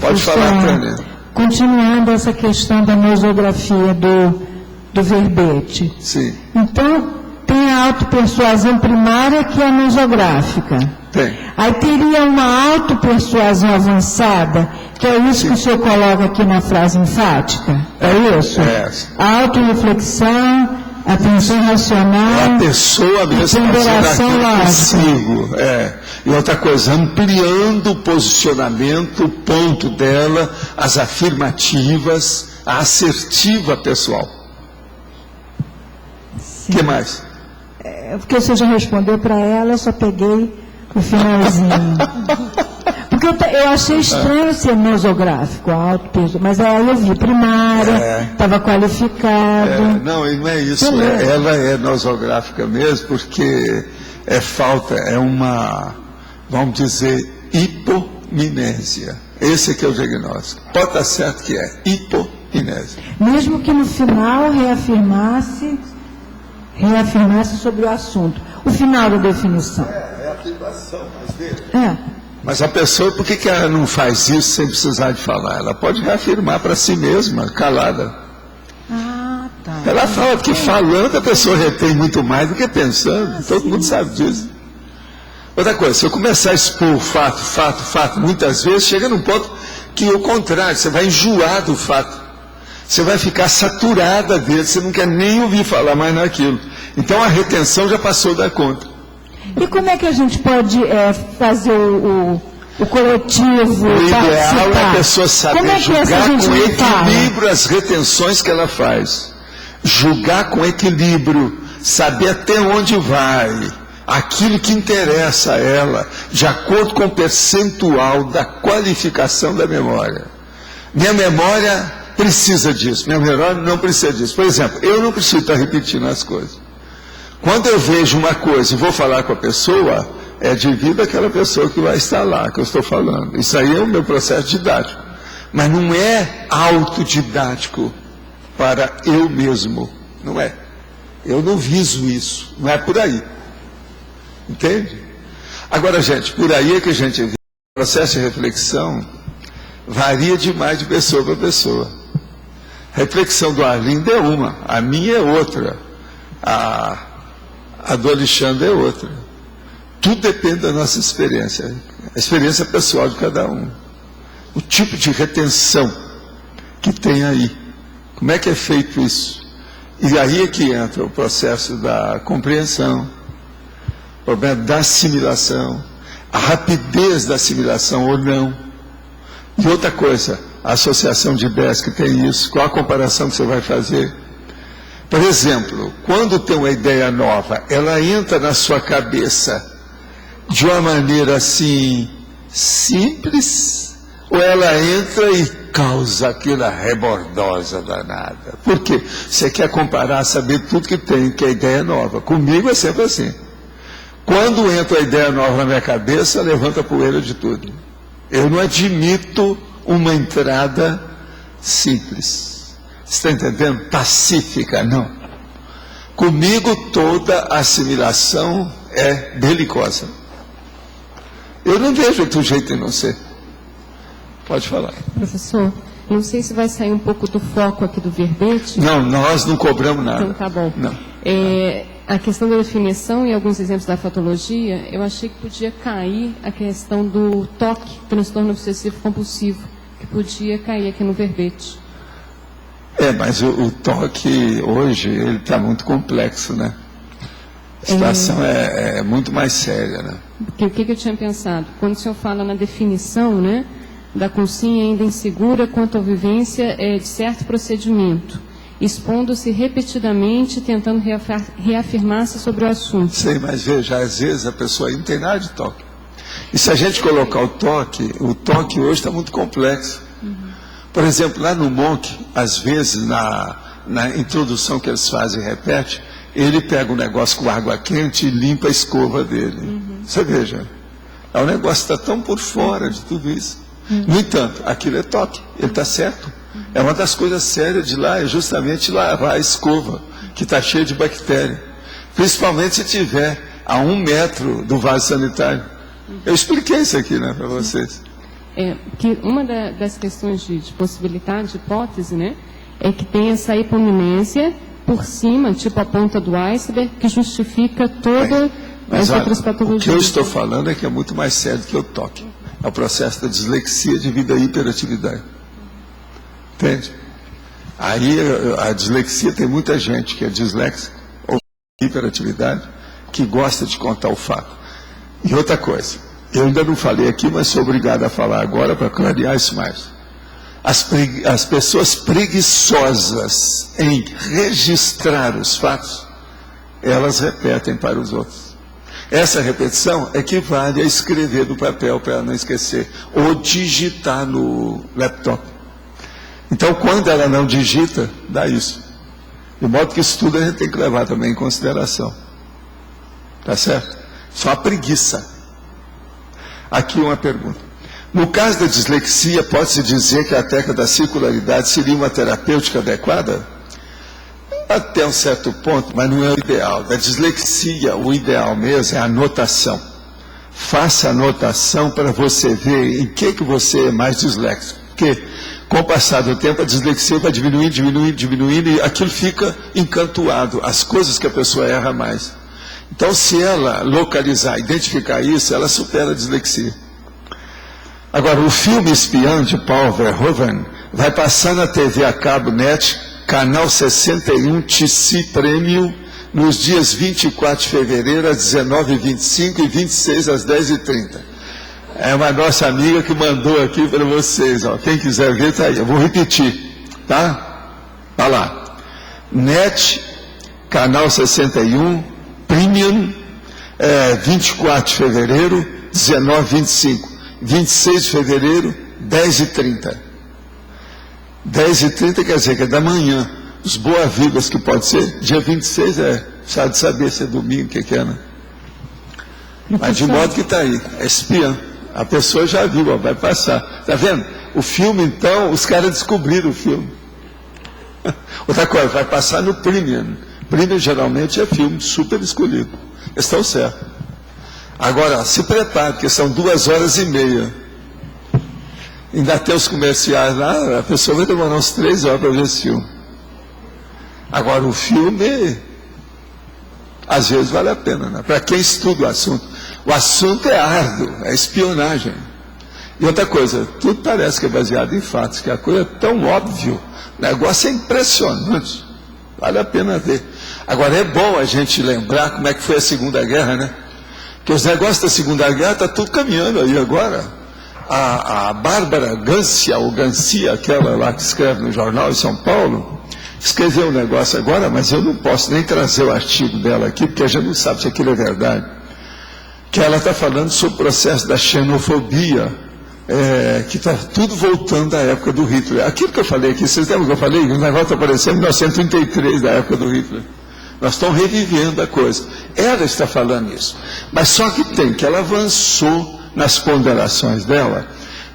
Pode falar, Tânia. Continuando essa questão da nosografia do verbete. Sim. Então, tem a autopersuasão primária, que é a nosográfica. Tem. Aí teria uma autopersuasão avançada, que é isso que o senhor coloca aqui na frase enfática? É isso? É. A autorreflexão, atenção racional, a pessoa mesmo ponderação lógica. E outra coisa, ampliando o posicionamento, o ponto dela, as afirmativas, a assertiva pessoal. O que mais? Porque você já respondeu para ela, eu só peguei o finalzinho. Porque eu achei estranho ser nosográfico, mas aí eu vi primária, estava qualificado. Não, e não é isso. Ela é nosográfica mesmo, porque é uma, vamos dizer, hipominésia. Esse aqui é o diagnóstico. Pode estar certo que é hipominésia. Mesmo que no final reafirmasse sobre o assunto. O final da definição. É a afirmação, mas veja. Mas a pessoa, por que ela não faz isso sem precisar de falar? Ela pode reafirmar para si mesma, calada. Tá. Ela fala que falando a pessoa retém muito mais do que pensando. Todo mundo sabe disso. Outra coisa, se eu começar a expor fato, muitas vezes chega num ponto que o contrário, você vai enjoar do fato. Você vai ficar saturada dele, você não quer nem ouvir falar mais naquilo. Então a retenção já passou da conta. E como é que a gente pode fazer o coletivo? O ideal é a pessoa Como saber é que julgar gente com fala? equilíbrio as retenções que ela faz. Julgar com equilíbrio, saber até onde vai, aquilo que interessa a ela, de acordo com o percentual da qualificação da memória. Minha memória precisa disso, minha memória não precisa disso. Por exemplo, eu não preciso estar repetindo as coisas. Quando eu vejo uma coisa e vou falar com a pessoa, é devido àquela pessoa que vai estar lá, que eu estou falando. Isso aí é o meu processo didático. Mas não é autodidático para eu mesmo. Não é. Eu não viso isso. Não é por aí. Entende? Agora, gente, por aí é que a gente vê. O processo de reflexão varia demais de pessoa para pessoa. A reflexão do Arlindo é uma, a minha é outra. A do Alexandre é outra. Tudo depende da nossa experiência. A experiência pessoal de cada um. O tipo de retenção que tem aí. Como é que é feito isso? E aí é que entra o processo da compreensão, o problema da assimilação, a rapidez da assimilação ou não. E outra coisa, a associação de ideias que tem isso, qual a comparação que você vai fazer? Por exemplo, quando tem uma ideia nova, ela entra na sua cabeça de uma maneira assim, simples, ou ela entra e causa aquela rebordosa danada? Por quê? Você quer comparar, saber tudo que tem, que a ideia é nova. Comigo é sempre assim. Quando entra a ideia nova na minha cabeça, levanta a poeira de tudo. Eu não admito uma entrada simples. Você está entendendo? Pacífica, não. Comigo toda assimilação é belicosa. Eu não vejo outro jeito de não ser. Pode falar. Professor, não sei se vai sair um pouco do foco aqui do verbete. Não, nós não cobramos nada. Então tá bom. Não. A questão da definição e alguns exemplos da fatologia, eu achei que podia cair a questão do TOC, transtorno obsessivo compulsivo, que podia cair aqui no verbete. Mas o TOC hoje, ele está muito complexo, né? A situação é muito mais séria, né? Porque o que eu tinha pensado? Quando o senhor fala na definição, né, da consciência ainda insegura quanto à vivência de certo procedimento, expondo-se repetidamente, tentando reafirmar-se sobre o assunto. Sei, mas veja, às vezes a pessoa não tem nada de toque. E se a gente colocar o toque hoje está muito complexo. Por exemplo, lá no Monk, às vezes, na introdução que eles fazem, repete, ele pega um negócio com água quente e limpa a escova dele. Você veja, o negócio está tão por fora de tudo isso. No entanto, aquilo é toque, ele está certo. É uma das coisas sérias de lá, é justamente lavar a escova, que está cheia de bactéria. Principalmente se tiver a 1 metro do vaso sanitário. Eu expliquei isso aqui, né, para vocês. Que uma das questões de possibilidade, de hipótese, né, é que tem essa hipominência por cima, tipo a ponta do iceberg, que justifica todas as outras patologias. O que eu estou falando é que é muito mais sério do que o toque. É o processo da dislexia devido à hiperatividade. Entende? Aí a dislexia tem muita gente que é disléxica ou hiperatividade que gosta de contar o fato. E outra coisa, eu ainda não falei aqui, mas sou obrigado a falar agora para clarear isso mais. As pessoas preguiçosas em registrar os fatos, elas repetem para os outros. Essa repetição equivale a escrever no papel para não esquecer, ou digitar no laptop. Então, quando ela não digita, dá isso. De modo que isso tudo a gente tem que levar também em consideração. Tá certo? Só a preguiça. Aqui uma pergunta. No caso da dislexia, pode-se dizer que a técnica da circularidade seria uma terapêutica adequada? Até um certo ponto, mas não é o ideal. Da dislexia, o ideal mesmo é a anotação. Faça anotação para você ver em que você é mais disléxico. Porque, com o passar do tempo, a dislexia vai diminuindo, e aquilo fica encantoado. As coisas que a pessoa erra mais. Então, se ela localizar, identificar isso, ela supera a dislexia. Agora, o filme Espião, de Paul Verhoeven, vai passar na TV a cabo NET, canal 61 TC Premium, nos dias 24 de fevereiro, às 19h25 e 26 às 10h30. É uma nossa amiga que mandou aqui para vocês. Ó. Quem quiser ver, está aí. Eu vou repetir, tá? Vai lá. NET, canal 61, Premium, 24 de fevereiro, 19h25. 26 de fevereiro, 10h30. 10h30 quer dizer que é da manhã. Os boas-vindas que pode ser. Dia 26 precisa de saber se é domingo, o que é, né? Mas de modo que está aí. É espiã. A pessoa já viu, ó, vai passar. Está vendo? O filme, então, os caras descobriram o filme. Outra coisa, vai passar no Premium. Premium geralmente é filme super escolhido. Eles estão certos. Agora, se prepare, porque são 2h30. Ainda tem os comerciais lá, a pessoa vai demorar uns 3 horas para ver esse filme. Agora, o filme, às vezes vale a pena, né? Para quem estuda o assunto é árduo, é espionagem. E outra coisa, tudo parece que é baseado em fatos, que a coisa é tão óbvia, o negócio é impressionante, vale a pena ver. Agora, é bom a gente lembrar como é que foi a Segunda Guerra, né? Porque os negócios da Segunda Guerra está tudo caminhando aí agora. A Bárbara Gancia, ou Gancia, aquela lá que escreve no jornal em São Paulo, escreveu um negócio agora, mas eu não posso nem trazer o artigo dela aqui, porque a gente não sabe se aquilo é verdade. Que ela está falando sobre o processo da xenofobia, que está tudo voltando à época do Hitler. Aquilo que eu falei aqui, vocês lembram que eu falei? O negócio está aparecendo em 1933, da época do Hitler. Nós estamos revivendo a coisa. Ela está falando isso. Mas só que ela avançou nas ponderações dela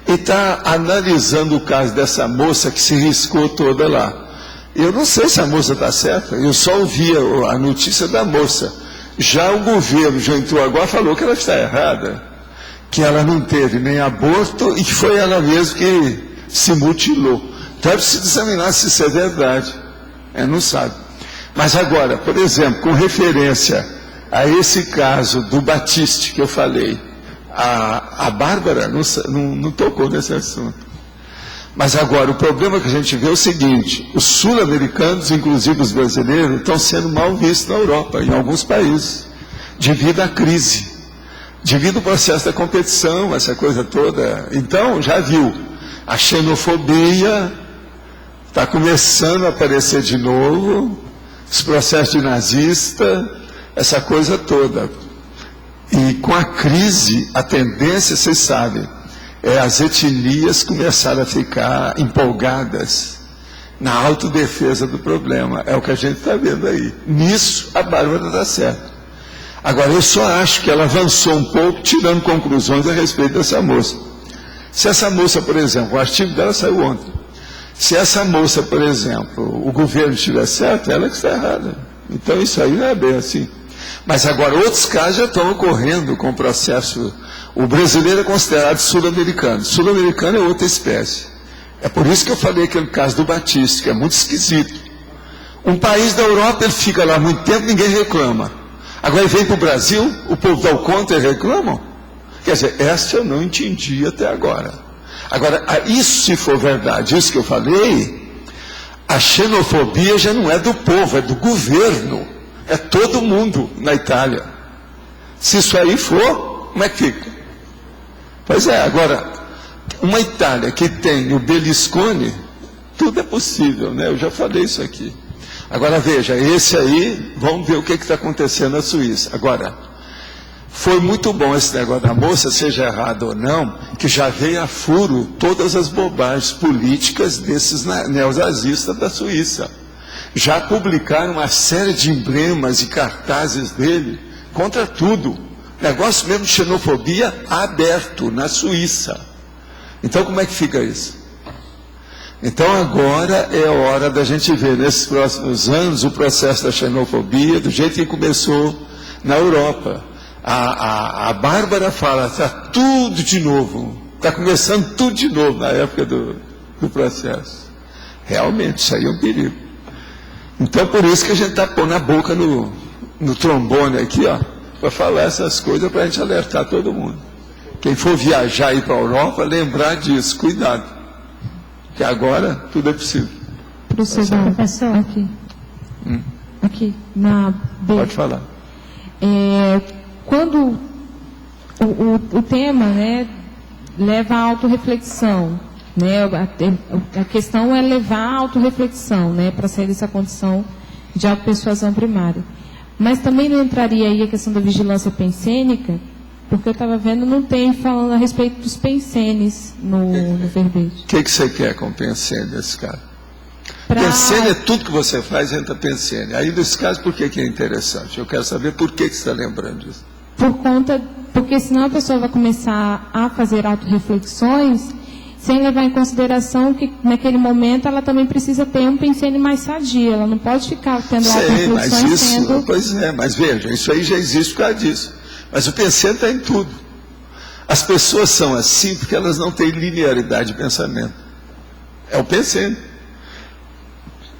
e está analisando o caso dessa moça que se riscou toda lá. Eu não sei se a moça está certa, eu só ouvi a notícia da moça. Já o governo já entrou agora e falou que ela está errada, que ela não teve nem aborto e que foi ela mesma que se mutilou. Então é preciso examinar se isso é verdade. Não sabe. Mas agora, por exemplo, com referência a esse caso do Batiste que eu falei, a Bárbara não tocou nesse assunto. Mas agora, o problema que a gente vê é o seguinte: os sul-americanos, inclusive os brasileiros, estão sendo mal vistos na Europa, em alguns países, devido à crise, devido ao processo da competição, essa coisa toda. Então, já viu, a xenofobia está começando a aparecer de novo, os processos de nazista, essa coisa toda. E com a crise, a tendência, vocês sabem, as etnias começaram a ficar empolgadas na autodefesa do problema. É o que a gente está vendo aí. Nisso, a Bárbara está certa. Agora, eu só acho que ela avançou um pouco, tirando conclusões a respeito dessa moça. Se essa moça, por exemplo, o artigo dela saiu ontem. Se essa moça, por exemplo, o governo estiver certo, ela que está errada. Então, isso aí não é bem assim. Mas agora, outros casos já estão ocorrendo com o processo. O brasileiro é considerado sul-americano. Sul-americano é outra espécie. É por isso que eu falei aquele caso do Batiste, que é muito esquisito. Um país da Europa, ele fica lá muito tempo, ninguém reclama. Agora ele vem para o Brasil, o povo dá o conta e reclamam. Quer dizer, essa eu não entendi até agora. Agora, isso se for verdade, isso que eu falei, a xenofobia já não é do povo, é do governo. É todo mundo na Itália. Se isso aí for, como é que fica? Pois é, agora, uma Itália que tem o Berlusconi, tudo é possível, né? Eu já falei isso aqui. Agora veja, esse aí, vamos ver o que está acontecendo na Suíça. Agora, Foi muito bom esse negócio da moça, seja errado ou não, que já veio a furo todas as bobagens políticas desses neonazistas da Suíça. Já publicaram uma série de emblemas e cartazes dele contra tudo. Negócio mesmo de xenofobia aberto na Suíça. Então como é que fica isso? Então agora é hora da gente ver nesses próximos anos o processo da xenofobia do jeito que começou na Europa. A Bárbara fala, está tudo de novo, está começando tudo de novo na época do processo. Realmente, isso aí é um perigo. Então, por isso que a gente está pondo a boca no trombone aqui, ó, para falar essas coisas, para a gente alertar todo mundo. Quem for viajar aí para a Europa, lembrar disso, cuidado, que agora tudo é possível. Professor, aqui, na B. Pode falar. Quando o tema, né, leva à autorreflexão, né, a questão é levar à autorreflexão, né, para sair dessa condição de autopersuasão primária. Mas também não entraria aí a questão da vigilância pensênica, porque eu estava vendo, não tem falando a respeito dos pensenes no verbete. O que você quer com o pensene nesse caso? Pensene é tudo que você faz, entra pensene. Aí nesse caso, por que é interessante? Eu quero saber por que você está lembrando disso. Porque senão a pessoa vai começar a fazer autorreflexões sem levar em consideração que naquele momento ela também precisa ter um pensene mais sadio, ela não pode ficar tendo autorreflexões Pois é, mas veja, isso aí já existe por causa disso. Mas o pensene está em tudo. As pessoas são assim porque elas não têm linearidade de pensamento. É o pensene.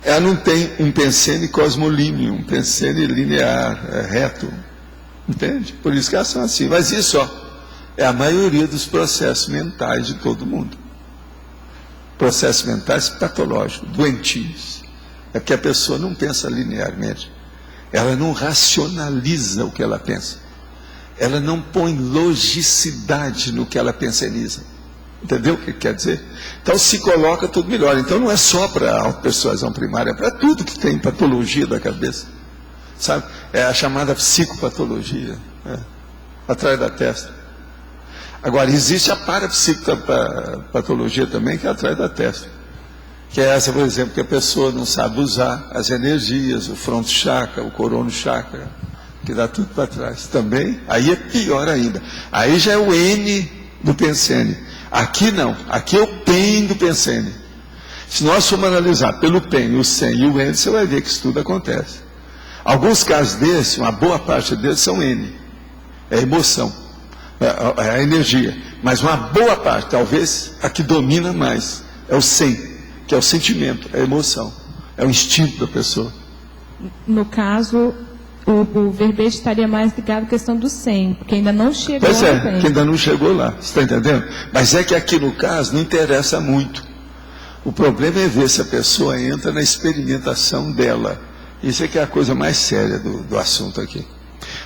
Ela não tem um pensene cosmolíneo, um pensene linear, reto. Entende? Por isso que elas são assim. Mas isso, ó, é a maioria dos processos mentais de todo mundo. Processos mentais patológicos, doentios. É porque a pessoa não pensa linearmente. Ela não racionaliza o que ela pensa. Ela não põe logicidade no que ela penseniza. Entendeu o que quer dizer? Então se coloca tudo melhor. Então não é só para a autopersuasão primária, é para tudo que tem patologia da cabeça. Sabe? É a chamada psicopatologia, atrás da testa. Agora, existe a parapsicopatologia também, que é atrás da testa. Que é essa, por exemplo, que a pessoa não sabe usar as energias, o fronto chakra, o corono chakra, que dá tudo para trás. Também, aí é pior ainda. Aí já é o N do pensene. Aqui não, aqui é o PEN do pensene. Se nós formos analisar pelo PEN, o SEN e o N, você vai ver que isso tudo acontece. Alguns casos desses, uma boa parte deles são N. É emoção, é a energia. Mas uma boa parte, talvez, a que domina mais, é o SEN, que é o sentimento, é a emoção, é o instinto da pessoa. No caso, o verbete estaria mais ligado à questão do SEN, porque ainda não chegou Pois é, que ainda não chegou lá, você está entendendo? Mas é que aqui no caso não interessa muito. O problema é ver se a pessoa entra na experimentação dela. Isso é que é a coisa mais séria do assunto aqui.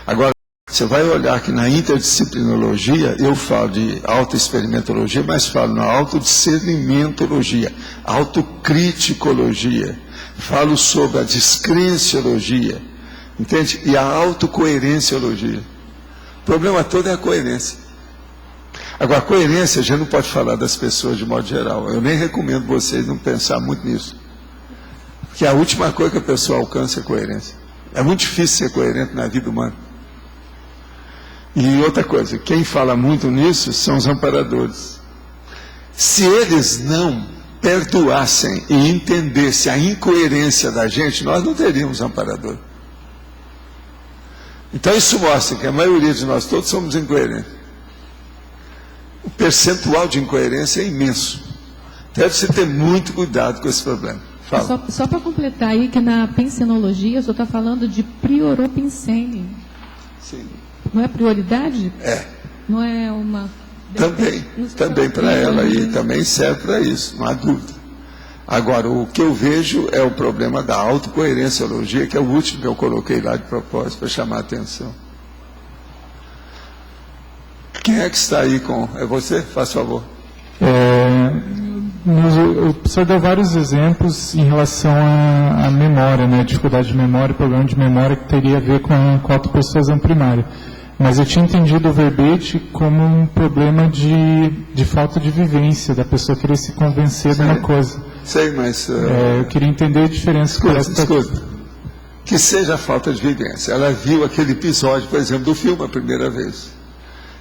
Agora, você vai olhar que na interdisciplinologia, eu falo de autoexperimentologia, mas falo na autodiscernimentologia, autocriticologia, falo sobre a descrenciologia, entende? E a autocoerenciologia. O problema todo é a coerência. Agora, a coerência, a gente não pode falar das pessoas de modo geral. Eu nem recomendo vocês não pensar muito nisso. Porque a última coisa que a pessoa alcança é coerência. É muito difícil ser coerente na vida humana. E outra coisa, quem fala muito nisso são os amparadores. Se eles não perdoassem e entendessem a incoerência da gente, nós não teríamos amparador. Então isso mostra que a maioria de nós todos somos incoerentes. O percentual de incoerência é imenso. Deve-se ter muito cuidado com esse problema. Só para completar aí, que na pensenologia, o senhor está falando de prioropensene. Sim. Não é prioridade? É. Não é uma... Também para ela, e também serve para isso, não há dúvida. Agora, o que eu vejo é o problema da autocoerenciologia, que é o último que eu coloquei lá de propósito, para chamar a atenção. Quem é que está aí com... É você? Faz favor. O senhor deu vários exemplos em relação à memória, né? Dificuldade de memória, problema de memória que teria a ver com a autopersuasão primária. Mas eu tinha entendido o verbete como um problema de falta de vivência, da pessoa querer se convencer de uma coisa. Sei, mas... eu queria entender a diferença. Escuta. Que seja a falta de vivência. Ela viu aquele episódio, por exemplo, do filme a primeira vez.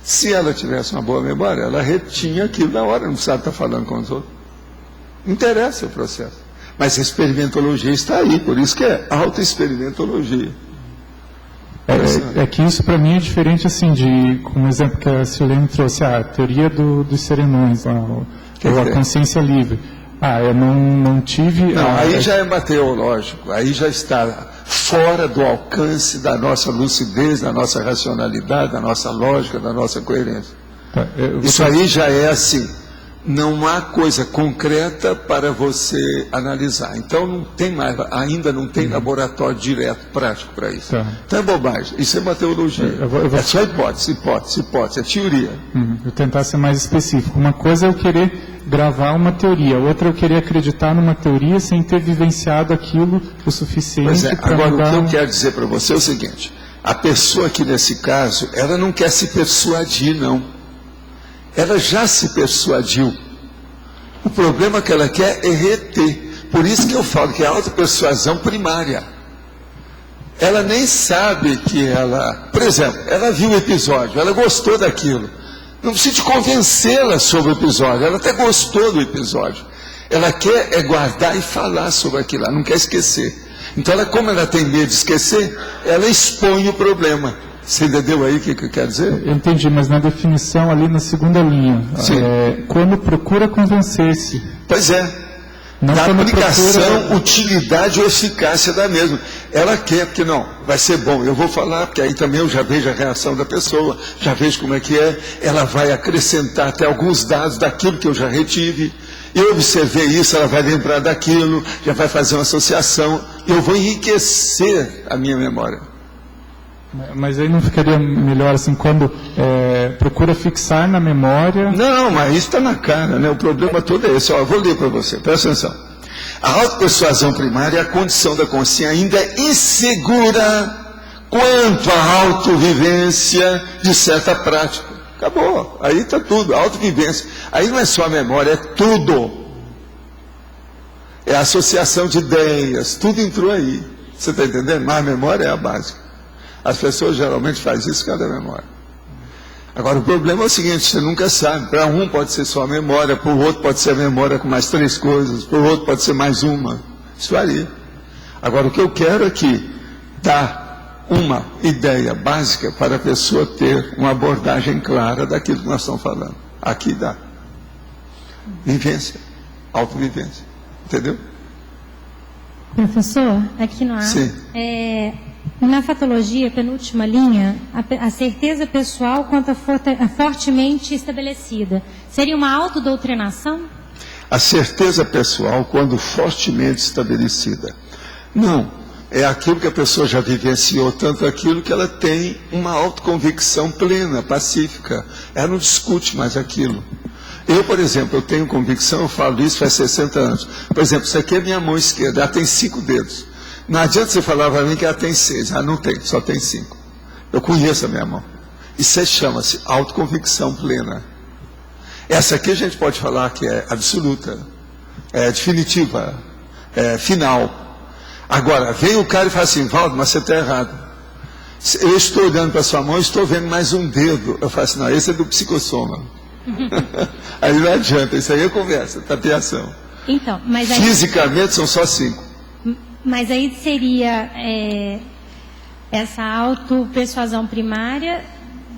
Se ela tivesse uma boa memória, ela retinha aquilo na hora, não precisava estar falando com os outros. Não interessa o processo. Mas a experimentologia está aí, por isso que é autoexperimentologia. É que isso para mim é diferente assim como um exemplo que a Silene trouxe, a teoria dos serenões, ou a consciência livre. Eu não tive... Não, aí já é materiológico, aí já está fora do alcance da nossa lucidez, da nossa racionalidade, da nossa lógica, da nossa coerência. Isso aí já é assim, não há coisa concreta para você analisar. Então não tem mais, ainda não tem laboratório direto, prático para isso. Então é bobagem, isso é materiologia. É só hipótese, é teoria. Vou tentar ser mais específico. Uma coisa é eu querer gravar uma teoria, outra eu querer acreditar numa teoria sem ter vivenciado aquilo o suficiente para... Agora, o que eu quero dizer para você é o seguinte, a pessoa aqui nesse caso, ela não quer se persuadir, não. Ela já se persuadiu. O problema que ela quer é reter. Por isso que eu falo que é a autopersuasão primária. Ela nem sabe que ela... Por exemplo, ela viu o episódio, ela gostou daquilo. Não precisa convencê-la sobre o episódio, ela até gostou do episódio. Ela quer guardar e falar sobre aquilo, ela não quer esquecer. Então, como ela tem medo de esquecer, ela expõe o problema. Você entendeu aí o que eu quero dizer? Eu entendi, mas na definição ali na segunda linha, quando procura convencer-se. Pois é. Na aplicação, utilidade ou eficácia da mesma. Ela quer, porque não, vai ser bom, eu vou falar, porque aí também eu já vejo a reação da pessoa, já vejo como é que é, ela vai acrescentar até alguns dados daquilo que eu já retive, eu observei isso, ela vai lembrar daquilo, já vai fazer uma associação, eu vou enriquecer a minha memória. Mas aí não ficaria melhor assim, quando procura fixar na memória? Não, mas isso está na cara, né? O problema todo é esse. Eu vou ler para você, presta atenção. A autopersuasão primária é a condição da consciência ainda insegura quanto à autovivência de certa prática. Acabou, aí está tudo, a autovivência. Aí não é só a memória, é tudo. É a associação de ideias, tudo entrou aí. Você está entendendo? Mas a memória é a básica. As pessoas geralmente fazem isso cada memória. Agora, o problema é o seguinte, você nunca sabe. Para um pode ser só a memória, para o outro pode ser a memória com mais 3 coisas, para o outro pode ser mais uma. Isso varia. Agora, o que eu quero aqui, dar uma ideia básica para a pessoa ter uma abordagem clara daquilo que nós estamos falando. Aqui dá. Vivência, autovivência. Entendeu? Professor, aqui no ar. Sim. Na fatologia, penúltima linha, a certeza pessoal quanto a fortemente estabelecida. Seria uma autodoutrinação? A certeza pessoal quando fortemente estabelecida. Não, é aquilo que a pessoa já vivenciou, tanto aquilo que ela tem uma autoconvicção plena, pacífica. Ela não discute mais aquilo. Eu, por exemplo, eu tenho convicção, eu falo isso faz 60 anos. Por exemplo, isso aqui é minha mão esquerda, ela tem 5 dedos. Não adianta você falar para mim que ela tem 6. Ela não tem, só tem 5. Eu conheço a minha mão. Isso chama-se autoconvicção plena. Essa aqui a gente pode falar que é absoluta, é definitiva, é final. Agora, vem o cara e fala assim, Valdo, mas você está errado. Eu estou olhando para a sua mão e estou vendo mais um dedo. Eu falo assim, não, esse é do psicossoma. Aí não adianta, isso aí é conversa, tapeação. Então, mas aí... Fisicamente são só 5. Mas aí seria essa autopersuasão primária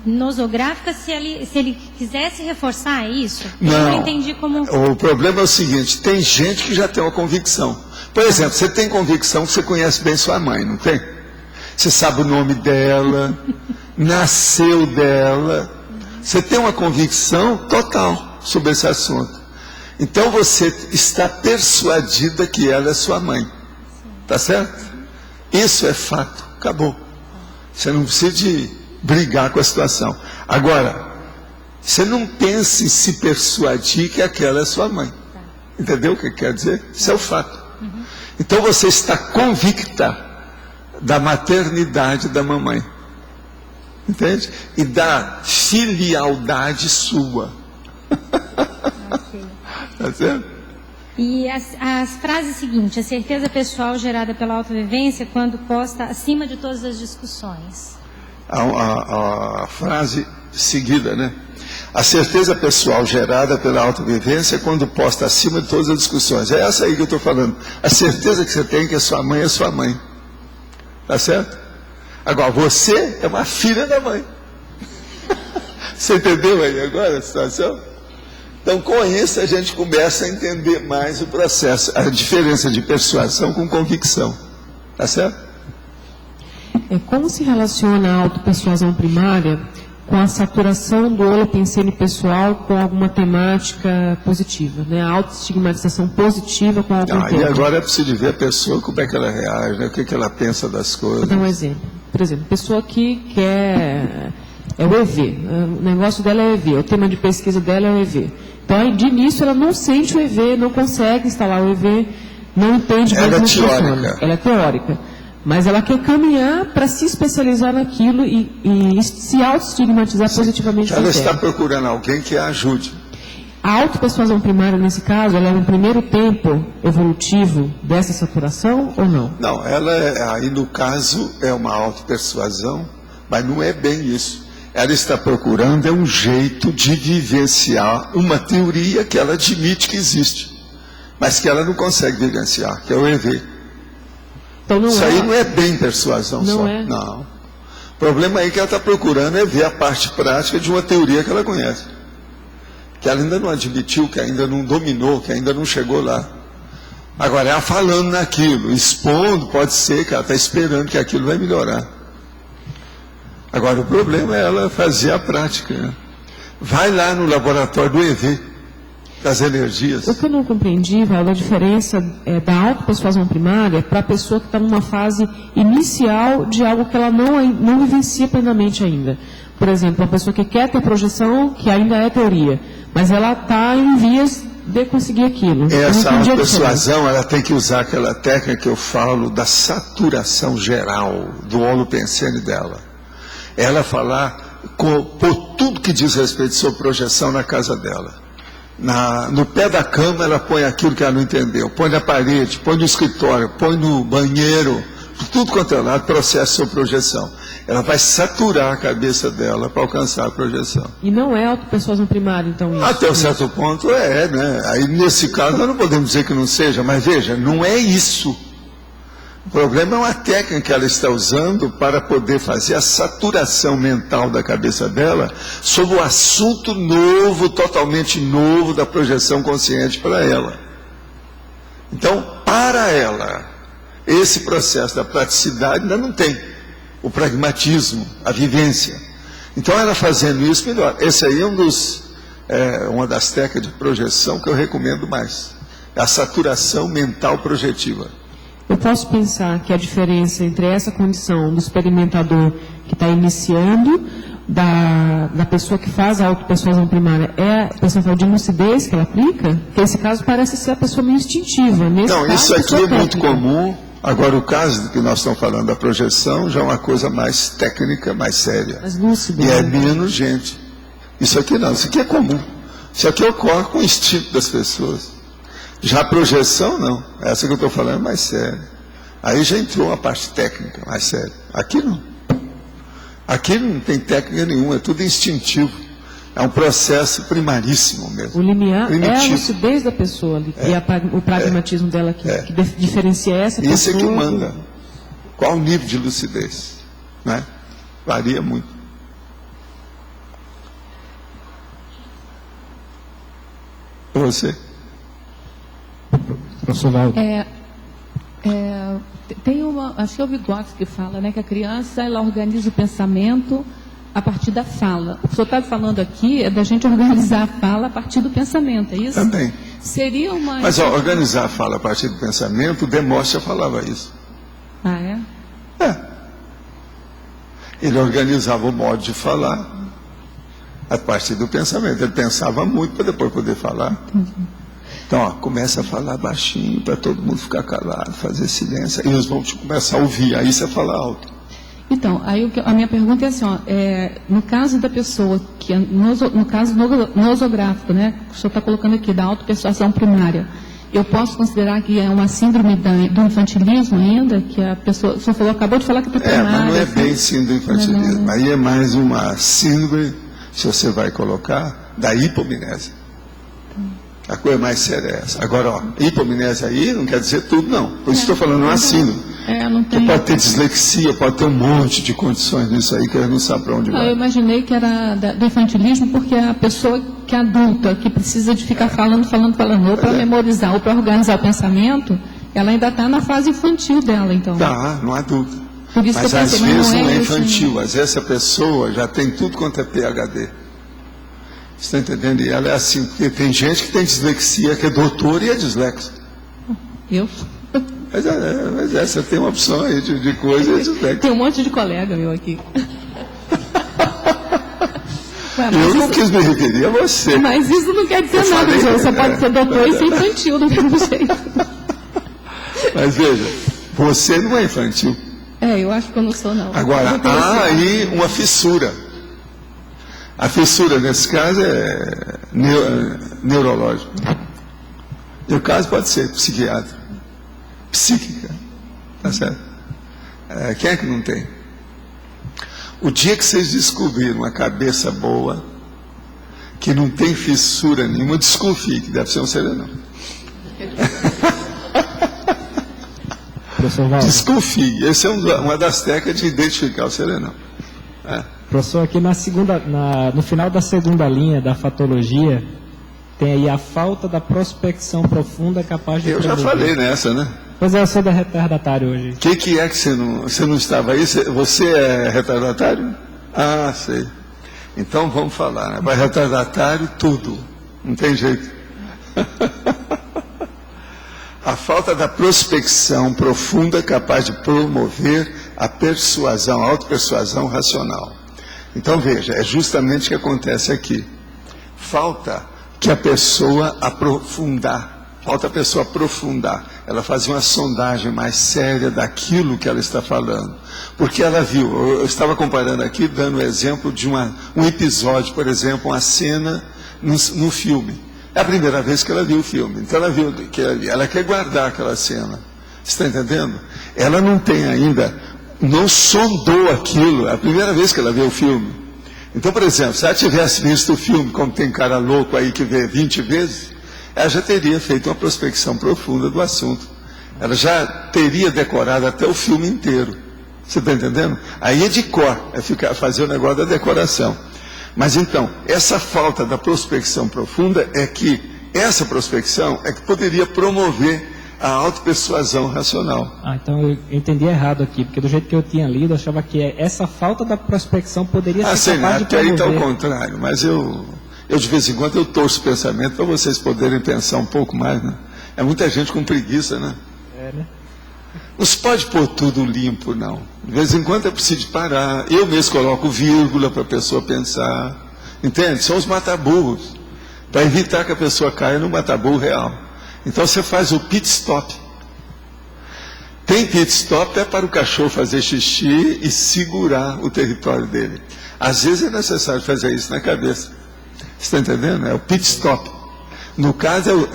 nosográfica, se ele quisesse reforçar isso? Não, eu não entendi como... O problema é o seguinte, tem gente que já tem uma convicção. Por exemplo, você tem convicção que você conhece bem sua mãe, não tem? Você sabe o nome dela, nasceu dela, você tem uma convicção total sobre esse assunto. Então você está persuadida que ela é sua mãe. Tá certo? Isso é fato, acabou. Você não precisa de brigar com a situação. Agora, você não pense em se persuadir que aquela é sua mãe. Entendeu o que quer dizer? Isso é o fato. Então você está convicta da maternidade da mamãe. Entende? E da filialdade sua. Ok. Tá certo? E as frases seguintes: a certeza pessoal gerada pela autovivência quando posta acima de todas as discussões. A frase seguida, né? A certeza pessoal gerada pela autovivência quando posta acima de todas as discussões. É essa aí que eu estou falando. A certeza que você tem que a sua mãe é sua mãe. Tá certo? Agora, você é uma filha da mãe. Você entendeu aí agora a situação? Então, com isso, a gente começa a entender mais o processo, a diferença de persuasão com convicção. Tá certo? Como se relaciona a autopersuasão primária com a saturação do holopensene pessoal com alguma temática positiva, né? A autoestigmatização positiva com algum tema. E agora é preciso ver a pessoa, como é que ela reage, né? O que ela pensa das coisas. Vou dar um exemplo. Por exemplo, pessoa que quer... É o EV. O negócio dela é o EV. O tema de pesquisa dela é o EV. Então, de início, ela não sente o EV, não consegue instalar o EV, não entende como é funciona. Ela é teórica. Mas ela quer caminhar para se especializar naquilo e se autoestigmatizar positivamente. Ela está procurando alguém que a ajude. A autopersuasão primária, nesse caso, ela é um primeiro tempo evolutivo dessa saturação ou não? Não, ela aí no caso é uma autopersuasão, mas não é bem isso. Ela está procurando um jeito de vivenciar uma teoria que ela admite que existe, mas que ela não consegue vivenciar, que é o EV. Então, isso aí não é bem persuasão não só. É. Não. O problema aí que ela está procurando é ver a parte prática de uma teoria que ela conhece, que ela ainda não admitiu, que ainda não dominou, que ainda não chegou lá. Agora, ela falando naquilo, expondo, pode ser que ela está esperando que aquilo vai melhorar. Agora, o problema é ela fazer a prática. Né? Vai lá no laboratório do EV, das energias. O que eu não compreendi, Val, a diferença da autopersuasão primária para a pessoa que está numa fase inicial de algo que ela não vivencia plenamente ainda. Por exemplo, uma pessoa que quer ter projeção, que ainda é teoria, mas ela está em vias de conseguir aquilo. Essa autopersuasão, ela tem que usar aquela técnica que eu falo da saturação geral do holopensene dela. Ela falar por tudo que diz respeito à sua projeção na casa dela. No pé da cama ela põe aquilo que ela não entendeu, põe na parede, põe no escritório, põe no banheiro, tudo quanto é lado, processa sua projeção. Ela vai saturar a cabeça dela para alcançar a projeção. E não é autopersuasão primária, então? Isso, até um certo ponto né? Aí nesse caso nós não podemos dizer que não seja, mas veja, não é isso. O problema é uma técnica que ela está usando para poder fazer a saturação mental da cabeça dela sobre o assunto novo, totalmente novo da projeção consciente para ela. Então, para ela, esse processo da praticidade ainda não tem o pragmatismo, a vivência. Então, ela fazendo isso, melhor. Esse aí é uma das técnicas de projeção que eu recomendo mais. É a saturação mental projetiva. Eu posso pensar que a diferença entre essa condição do experimentador que está iniciando, da pessoa que faz a autopersuasão primária, é a pessoa de lucidez que ela aplica? Porque esse caso parece ser a pessoa meio instintiva. Nesse não, caso, isso aqui é técnica. Muito comum. Agora, o caso que nós estamos falando da projeção já é uma coisa mais técnica, mais séria. Mais lúcida. E é menos gente. Isso aqui não, isso aqui é comum. Isso aqui ocorre com o instinto das pessoas. Já a projeção, não. Essa que eu estou falando é mais séria. Aí já entrou uma parte técnica mais séria. Aqui não. Aqui não tem técnica nenhuma, é tudo instintivo. É um processo primaríssimo mesmo. O limiar primitivo. É a lucidez da pessoa ali, e o pragmatismo dela que diferencia essa pessoa. Isso é que manda. Qual o nível de lucidez? Né? Varia muito. Você? Tem acho que é o Vygotsky que fala, né, que a criança ela organiza o pensamento a partir da fala. O que o senhor está falando aqui é da gente organizar a fala a partir do pensamento, é isso? Também. Seria uma... Mas organizar a fala a partir do pensamento, Demóstenes falava isso. Ah, é? É. Ele organizava o modo de falar a partir do pensamento. Ele pensava muito para depois poder falar. Entendi. Então, começa a falar baixinho para todo mundo ficar calado, fazer silêncio. E eles vão começar a ouvir, aí você fala alto. Então, aí a minha pergunta é assim, ó, no caso da pessoa, que no caso nosográfico, né, que o senhor está colocando aqui, da autopersuasão primária, eu posso considerar que é uma síndrome do infantilismo ainda, que a pessoa, o senhor falou, acabou de falar que está primária. Mas não é bem síndrome do infantilismo, não. Aí é mais uma síndrome, se você vai colocar, da hipomnésia. A coisa mais séria é essa. Agora, ó, hipomnésia aí não quer dizer tudo, não. Por isso estou falando uma síndrome. Não tem... Pode ter dislexia, pode ter um monte de condições nisso aí que a gente não sabe para onde vai. Eu imaginei que era do infantilismo porque a pessoa que é adulta, que precisa de ficar falando, ou para memorizar, ou para organizar o pensamento, ela ainda está na fase infantil dela, então. Tá, não há dúvida. Por isso mas que eu pensei, às vezes não é isso, infantil, às vezes essa pessoa já tem tudo quanto é PhD. Você está entendendo? E ela é assim, porque tem gente que tem dislexia, que é doutor e é dislexo. Eu? Mas você tem uma opção aí de coisa e é dislexo. Tem um monte de colega meu aqui. Eu não quis me referir a você. Mas isso não quer dizer nada, você pode ser doutor e ser infantil do mesmo jeito. Mas veja, você não é infantil. Eu acho que eu não sou, não. Agora, há aí uma fissura. A fissura, nesse caso, é neurológica. E o caso pode ser psiquiatra, psíquica. Tá certo? Quem é que não tem? O dia que vocês descobriram uma cabeça boa, que não tem fissura nenhuma, desconfie que deve ser um serenão. Desconfie. Essa é uma das técnicas de identificar o serenão. Professor, aqui no final da segunda linha da fatologia, tem aí a falta da prospecção profunda capaz de... Eu já falei nessa, né? Pois é, eu sou retardatário hoje. O que é que você não estava aí? Você é retardatário? Ah, sei. Então vamos falar, né? Vai retardatário tudo. Não tem jeito. A falta da prospecção profunda capaz de promover a persuasão, a autopersuasão racional. Então veja, é justamente o que acontece aqui. Falta que a pessoa aprofundar, ela fazer uma sondagem mais séria daquilo que ela está falando. Porque ela viu, eu estava comparando aqui, dando o exemplo de um episódio, por exemplo, uma cena num filme. É a primeira vez que ela viu o filme, então ela viu que ela quer guardar aquela cena. Você está entendendo? Ela não tem ainda, não sondou aquilo, é a primeira vez que ela vê o filme. Então, por exemplo, se ela tivesse visto o filme, como tem cara louco aí que vê 20 vezes, ela já teria feito uma prospecção profunda do assunto. Ela já teria decorado até o filme inteiro. Você está entendendo? Aí é de cor, fazer o negócio da decoração. Mas então, essa falta da prospecção profunda essa prospecção é que poderia promover a autopersuasão racional. Então eu entendi errado aqui, porque do jeito que eu tinha lido, eu achava que essa falta da prospecção poderia ser capaz de promover. Até aí está o contrário, mas eu de vez em quando eu torço o pensamento para vocês poderem pensar um pouco mais, né? É muita gente com preguiça, né? Né? Não se pode pôr tudo limpo, não. De vez em quando é preciso parar. Eu mesmo coloco vírgula para a pessoa pensar. Entende? São os mataburros. Para evitar que a pessoa caia no mataburro real. Então você faz o pit stop. Tem pit stop é para o cachorro fazer xixi e segurar o território dele. Às vezes é necessário fazer isso na cabeça. Você está entendendo? É o pit stop. No caso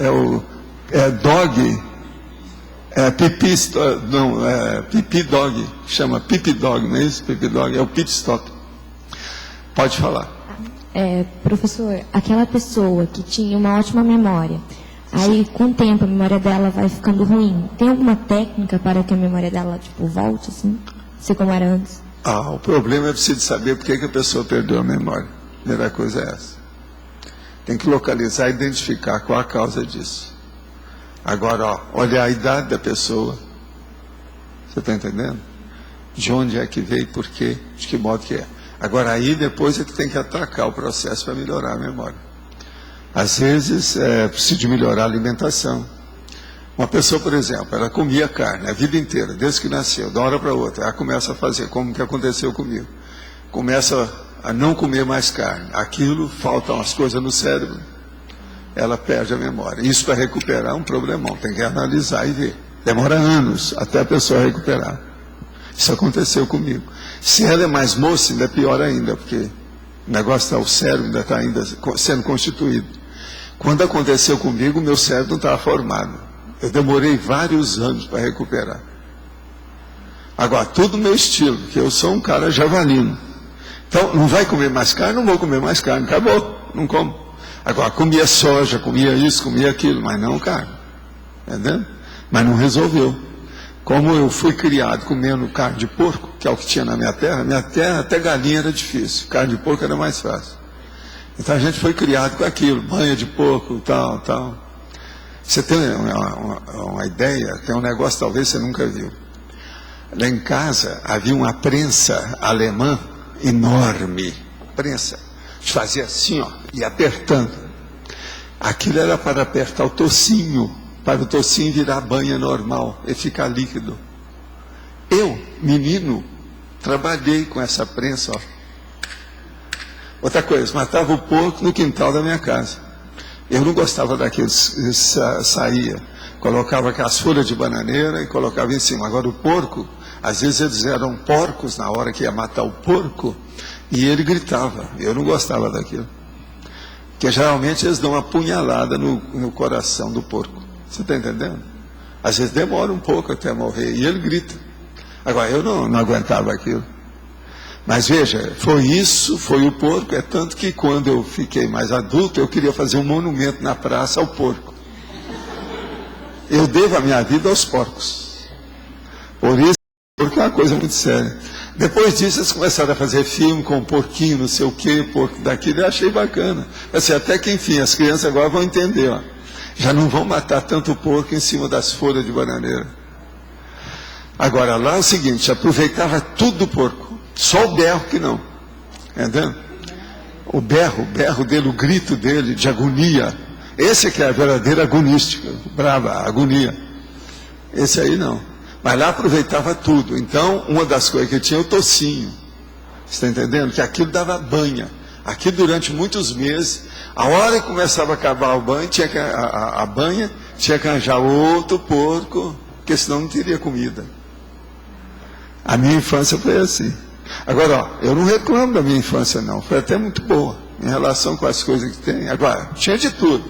é dog, pipi dog, chama pipi dog, não é isso? Pipi dog, é o pit stop. Pode falar. Professor, aquela pessoa que tinha uma ótima memória, aí com o tempo a memória dela vai ficando ruim, tem alguma técnica para que a memória dela volte assim, ser como era antes? O problema é preciso saber por que a pessoa perdeu a memória. A primeira coisa é essa. Tem que localizar e identificar qual a causa disso. Agora, olha a idade da pessoa. Você está entendendo? De onde é que veio, por quê, de que modo que é. Agora, aí depois é que tem que atacar o processo para melhorar a memória. Às vezes, é preciso melhorar a alimentação. Uma pessoa, por exemplo, ela comia carne a vida inteira, desde que nasceu, de uma hora para outra. Ela começa a fazer como que aconteceu comigo. Começa a não comer mais carne. Aquilo, faltam as coisas no cérebro. Ela perde a memória. Isso para recuperar é um problemão. Tem que analisar e ver. Demora anos até a pessoa recuperar. Isso aconteceu comigo. Se ela é mais moça, ainda é pior ainda, porque o negócio está, o cérebro ainda está sendo constituído. Quando aconteceu comigo, meu cérebro não estava formado. Eu demorei vários anos para recuperar. Agora, tudo meu estilo, que eu sou um cara javalino. Então, não vai comer mais carne? Não vou comer mais carne. Acabou, não como. Agora, comia soja, comia isso, comia aquilo, mas não carne. Entendeu? Mas não resolveu. Como eu fui criado comendo carne de porco, que é o que tinha na minha terra até galinha era difícil, carne de porco era mais fácil. Então a gente foi criado com aquilo, banha de porco, tal, tal. Você tem uma ideia, tem um negócio talvez você nunca viu. Lá em casa havia uma prensa alemã enorme, prensa, a gente fazia assim, ó, e apertando. Aquilo era para apertar o tocinho, para o tocinho virar banha normal e ficar líquido. Eu, menino, trabalhei com essa prensa, ó. Outra coisa, matava o porco no quintal da minha casa. Eu não gostava daquilo, saía, colocava aquelas folhas de bananeira e colocava em cima. Agora o porco, às vezes eles eram porcos na hora que ia matar o porco, e ele gritava. Eu não gostava daquilo. Porque geralmente eles dão uma punhalada no coração do porco. Você está entendendo? Às vezes demora um pouco até morrer, e ele grita. Agora, eu não aguentava aquilo. Mas veja, foi o porco, é tanto que quando eu fiquei mais adulto, eu queria fazer um monumento na praça ao porco. Eu devo a minha vida aos porcos. Por isso, porque é uma coisa muito séria. Depois disso, eles começaram a fazer filme com porquinho, não sei o quê, porco daquilo, eu achei bacana. Assim, até que, enfim, as crianças agora vão entender, ó. Já não vão matar tanto porco em cima das folhas de bananeira. Agora, lá é o seguinte, aproveitava tudo do porco. Só o berro que não. Entendeu? O berro dele, o grito dele de agonia. Esse que é a verdadeira agonística, brava, agonia. Esse aí não. Mas lá aproveitava tudo. Então, uma das coisas que tinha, o tocinho. Você está entendendo? Que aquilo dava banha. Aqui durante muitos meses, a hora que começava a acabar o banho, a banha, tinha que arranjar outro porco, porque senão não teria comida. A minha infância foi assim. Agora, ó, eu não reclamo da minha infância, não. Foi até muito boa, em relação com as coisas que tem. Agora, tinha de tudo.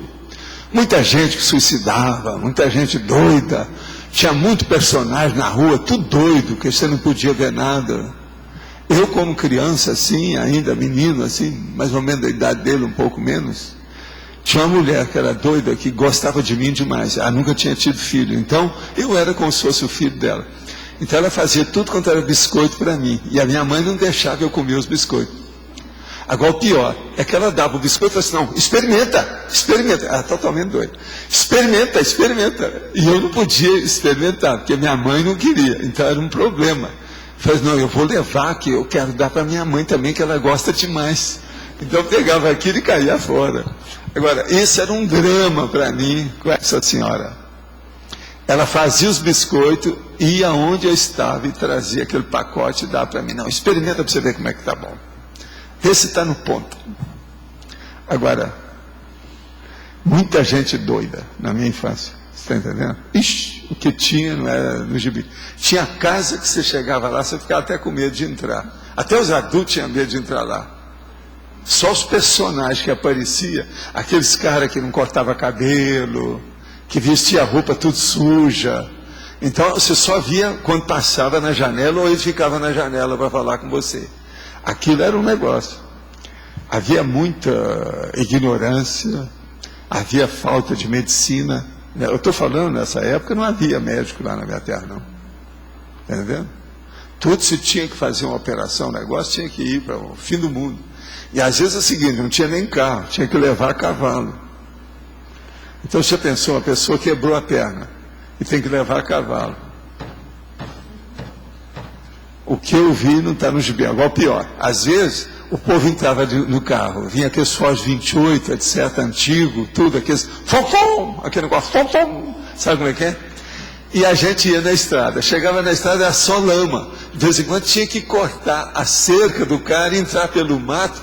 Muita gente que suicidava, muita gente doida. Tinha muito personagem na rua, tudo doido, que você não podia ver nada. Eu, como criança, assim, ainda menino, assim, mais ou menos da idade dele, um pouco menos, tinha uma mulher que era doida, que gostava de mim demais. Ela nunca tinha tido filho. Então, eu era como se fosse o filho dela. Então ela fazia tudo quanto era biscoito para mim. E a minha mãe não deixava eu comer os biscoitos. Agora o pior é que ela dava o biscoito e falava assim, não, experimenta. Ela totalmente doida. Experimenta. E eu não podia experimentar, porque minha mãe não queria. Então era um problema. Eu falei, não, eu vou levar, que eu quero dar para minha mãe também, que ela gosta demais. Então eu pegava aquilo e caía fora. Agora, esse era um drama para mim com essa senhora. Ela fazia os biscoitos, ia onde eu estava e trazia aquele pacote e dava para mim. Não, experimenta para você ver como é que está bom. Vê se está no ponto. Agora, muita gente doida na minha infância. Você está entendendo? Ixi, o que tinha não era no gibi. Tinha casa que você chegava lá, você ficava até com medo de entrar. Até os adultos tinham medo de entrar lá. Só os personagens que apareciam, aqueles caras que não cortavam cabelo, que vestia a roupa tudo suja. Então você só via quando passava na janela ou ele ficava na janela para falar com você. Aquilo era um negócio. Havia muita ignorância, havia falta de medicina. Eu estou falando, nessa época não havia médico lá na minha terra, não. Está entendendo? Tudo se tinha que fazer uma operação, um negócio tinha que ir para o fim do mundo. E às vezes é o seguinte, não tinha nem carro, tinha que levar a cavalo. Então você pensou, uma pessoa quebrou a perna e tem que levar a cavalo. O que eu vi não está no gibi. Agora, pior, às vezes o povo entrava no carro, vinha aqueles Ford 28, etc., antigo, tudo, aqueles aquele negócio, sabe como é que é? E a gente ia na estrada, chegava na estrada, era só lama. De vez em quando tinha que cortar a cerca do cara e entrar pelo mato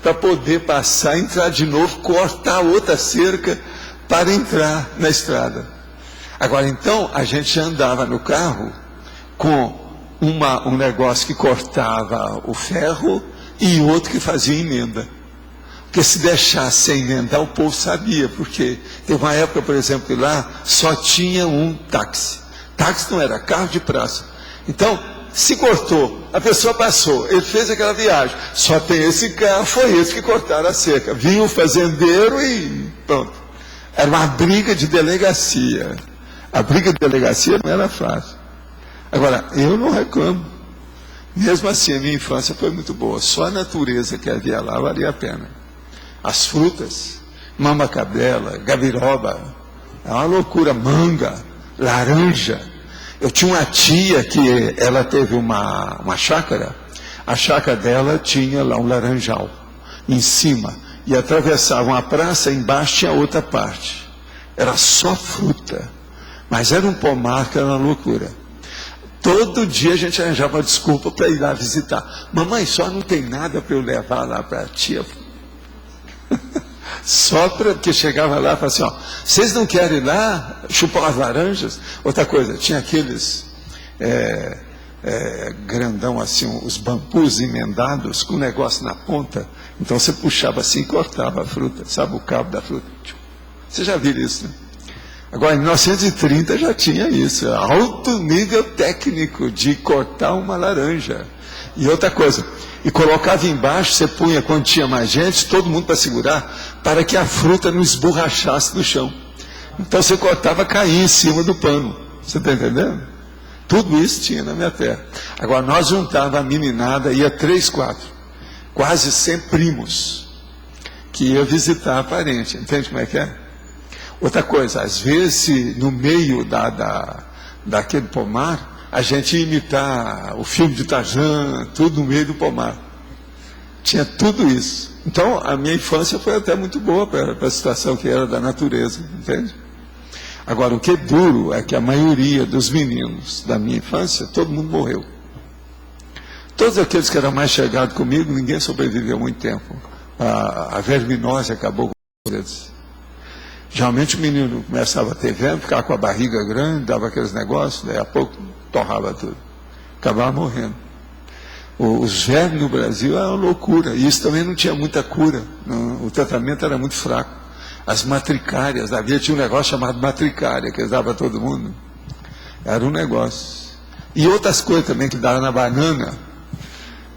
para poder passar, entrar de novo, cortar outra cerca para entrar na estrada. Agora, então, a gente andava no carro com um negócio que cortava o ferro e outro que fazia emenda. Porque se deixasse sem emendar, o povo sabia, porque teve uma época, por exemplo, que lá só tinha um táxi. Táxi não era carro de praça. Então, se cortou, a pessoa passou, ele fez aquela viagem, só tem esse carro, foi esse que cortaram a cerca. Vinha o fazendeiro e pronto. Era uma briga de delegacia. A briga de delegacia não era fácil. Agora, eu não reclamo. Mesmo assim, a minha infância foi muito boa. Só a natureza que havia lá valia a pena. As frutas, mamacabela, gabiroba, é uma loucura, manga, laranja. Eu tinha uma tia que ela teve uma chácara, a chácara dela tinha lá um laranjal em cima, e atravessava uma praça, embaixo tinha outra parte. Era só fruta, mas era um pomar que era uma loucura. Todo dia a gente arranjava uma desculpa para ir lá visitar. Mamãe, só não tem nada para eu levar lá para a tia. Só porque chegava lá e falava assim, ó, vocês não querem ir lá chupar as laranjas? Outra coisa, tinha aqueles grandão assim, os bambus emendados com um negócio na ponta. Então você puxava assim e cortava a fruta, sabe o cabo da fruta? Você já viu isso, né? Agora, em 1930 já tinha isso, alto nível técnico de cortar uma laranja. E outra coisa, e colocava embaixo, você punha quando tinha mais gente, todo mundo para segurar, para que a fruta não esborrachasse no chão. Então você cortava, caía em cima do pano. Você está entendendo? Tudo isso tinha na minha terra. Agora, nós juntava a meninada, ia 3, 4, quase 100 primos, que ia visitar a parente. Entende como é que é? Outra coisa, às vezes, no meio daquele pomar, a gente ia imitar o filme de Tarzan, tudo no meio do pomar. Tinha tudo isso. Então, a minha infância foi até muito boa para a situação que era da natureza, entende? Agora, o que é duro é que a maioria dos meninos da minha infância, todo mundo morreu. Todos aqueles que eram mais chegados comigo, ninguém sobreviveu muito tempo. A verminose acabou com eles. Geralmente o menino começava a ter verme, ficava com a barriga grande, dava aqueles negócios, daí a pouco torrava tudo. Acabava morrendo. Os vermes no Brasil era uma loucura. E isso também não tinha muita cura. O tratamento era muito fraco. As matricárias, tinha um negócio chamado matricária, que eles davam para todo mundo. Era um negócio. E outras coisas também que davam na banana.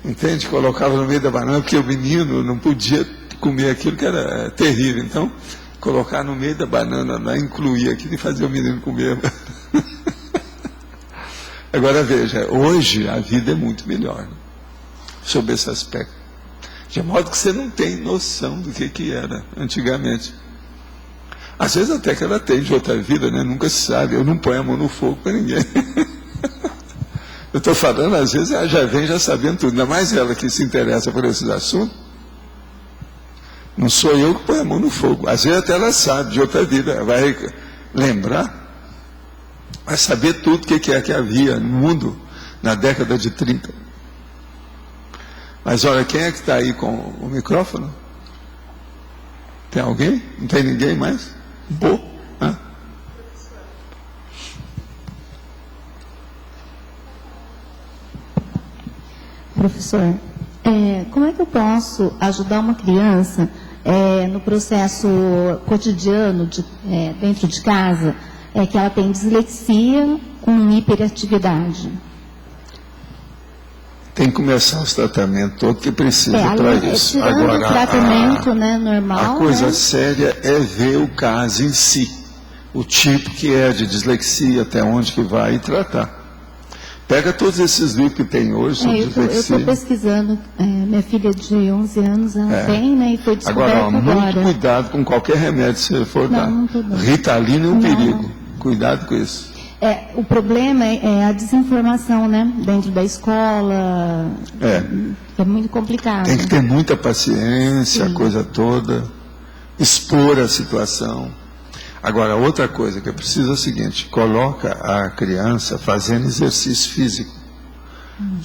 Entende? Colocava no meio da banana, porque o menino não podia comer aquilo que era terrível. Então, colocar no meio da banana lá, incluir aquilo e fazer o menino comer. Agora veja, hoje a vida é muito melhor, né, sobre esse aspecto. De modo que você não tem noção do que era antigamente. Às vezes até que ela tem de outra vida, né? Nunca se sabe. Eu não ponho a mão no fogo para ninguém. Eu estou falando, às vezes ela já vem já sabendo tudo. Ainda mais ela que se interessa por esses assuntos. Não sou eu que ponho a mão no fogo. Às vezes até ela sabe de outra vida. Ela vai lembrar, vai saber tudo o que é que havia no mundo na década de 30. Mas olha, quem é que está aí com o microfone? Tem alguém? Não tem ninguém mais? Boa. Professor, como é que eu posso ajudar uma criança no processo cotidiano dentro de casa, que ela tem dislexia com hiperatividade? Tem que começar os tratamentos todo que precisa para isso. Agora, o tratamento normal, a coisa séria é ver o caso em si, o tipo que é de dislexia, até onde que vai e tratar. Pega todos esses livros que tem hoje sobre dislexia. Eu estou pesquisando, minha filha de 11 anos, ela tem, né, e foi descoberta agora. Muito cuidado com qualquer remédio que você for dar. Ritalina é um perigo, cuidado com isso. O problema é a desinformação, né, dentro da escola, é muito complicado. Tem que ter muita paciência, a coisa toda, expor a situação. Agora, outra coisa que eu preciso é o seguinte, coloca a criança fazendo exercício físico.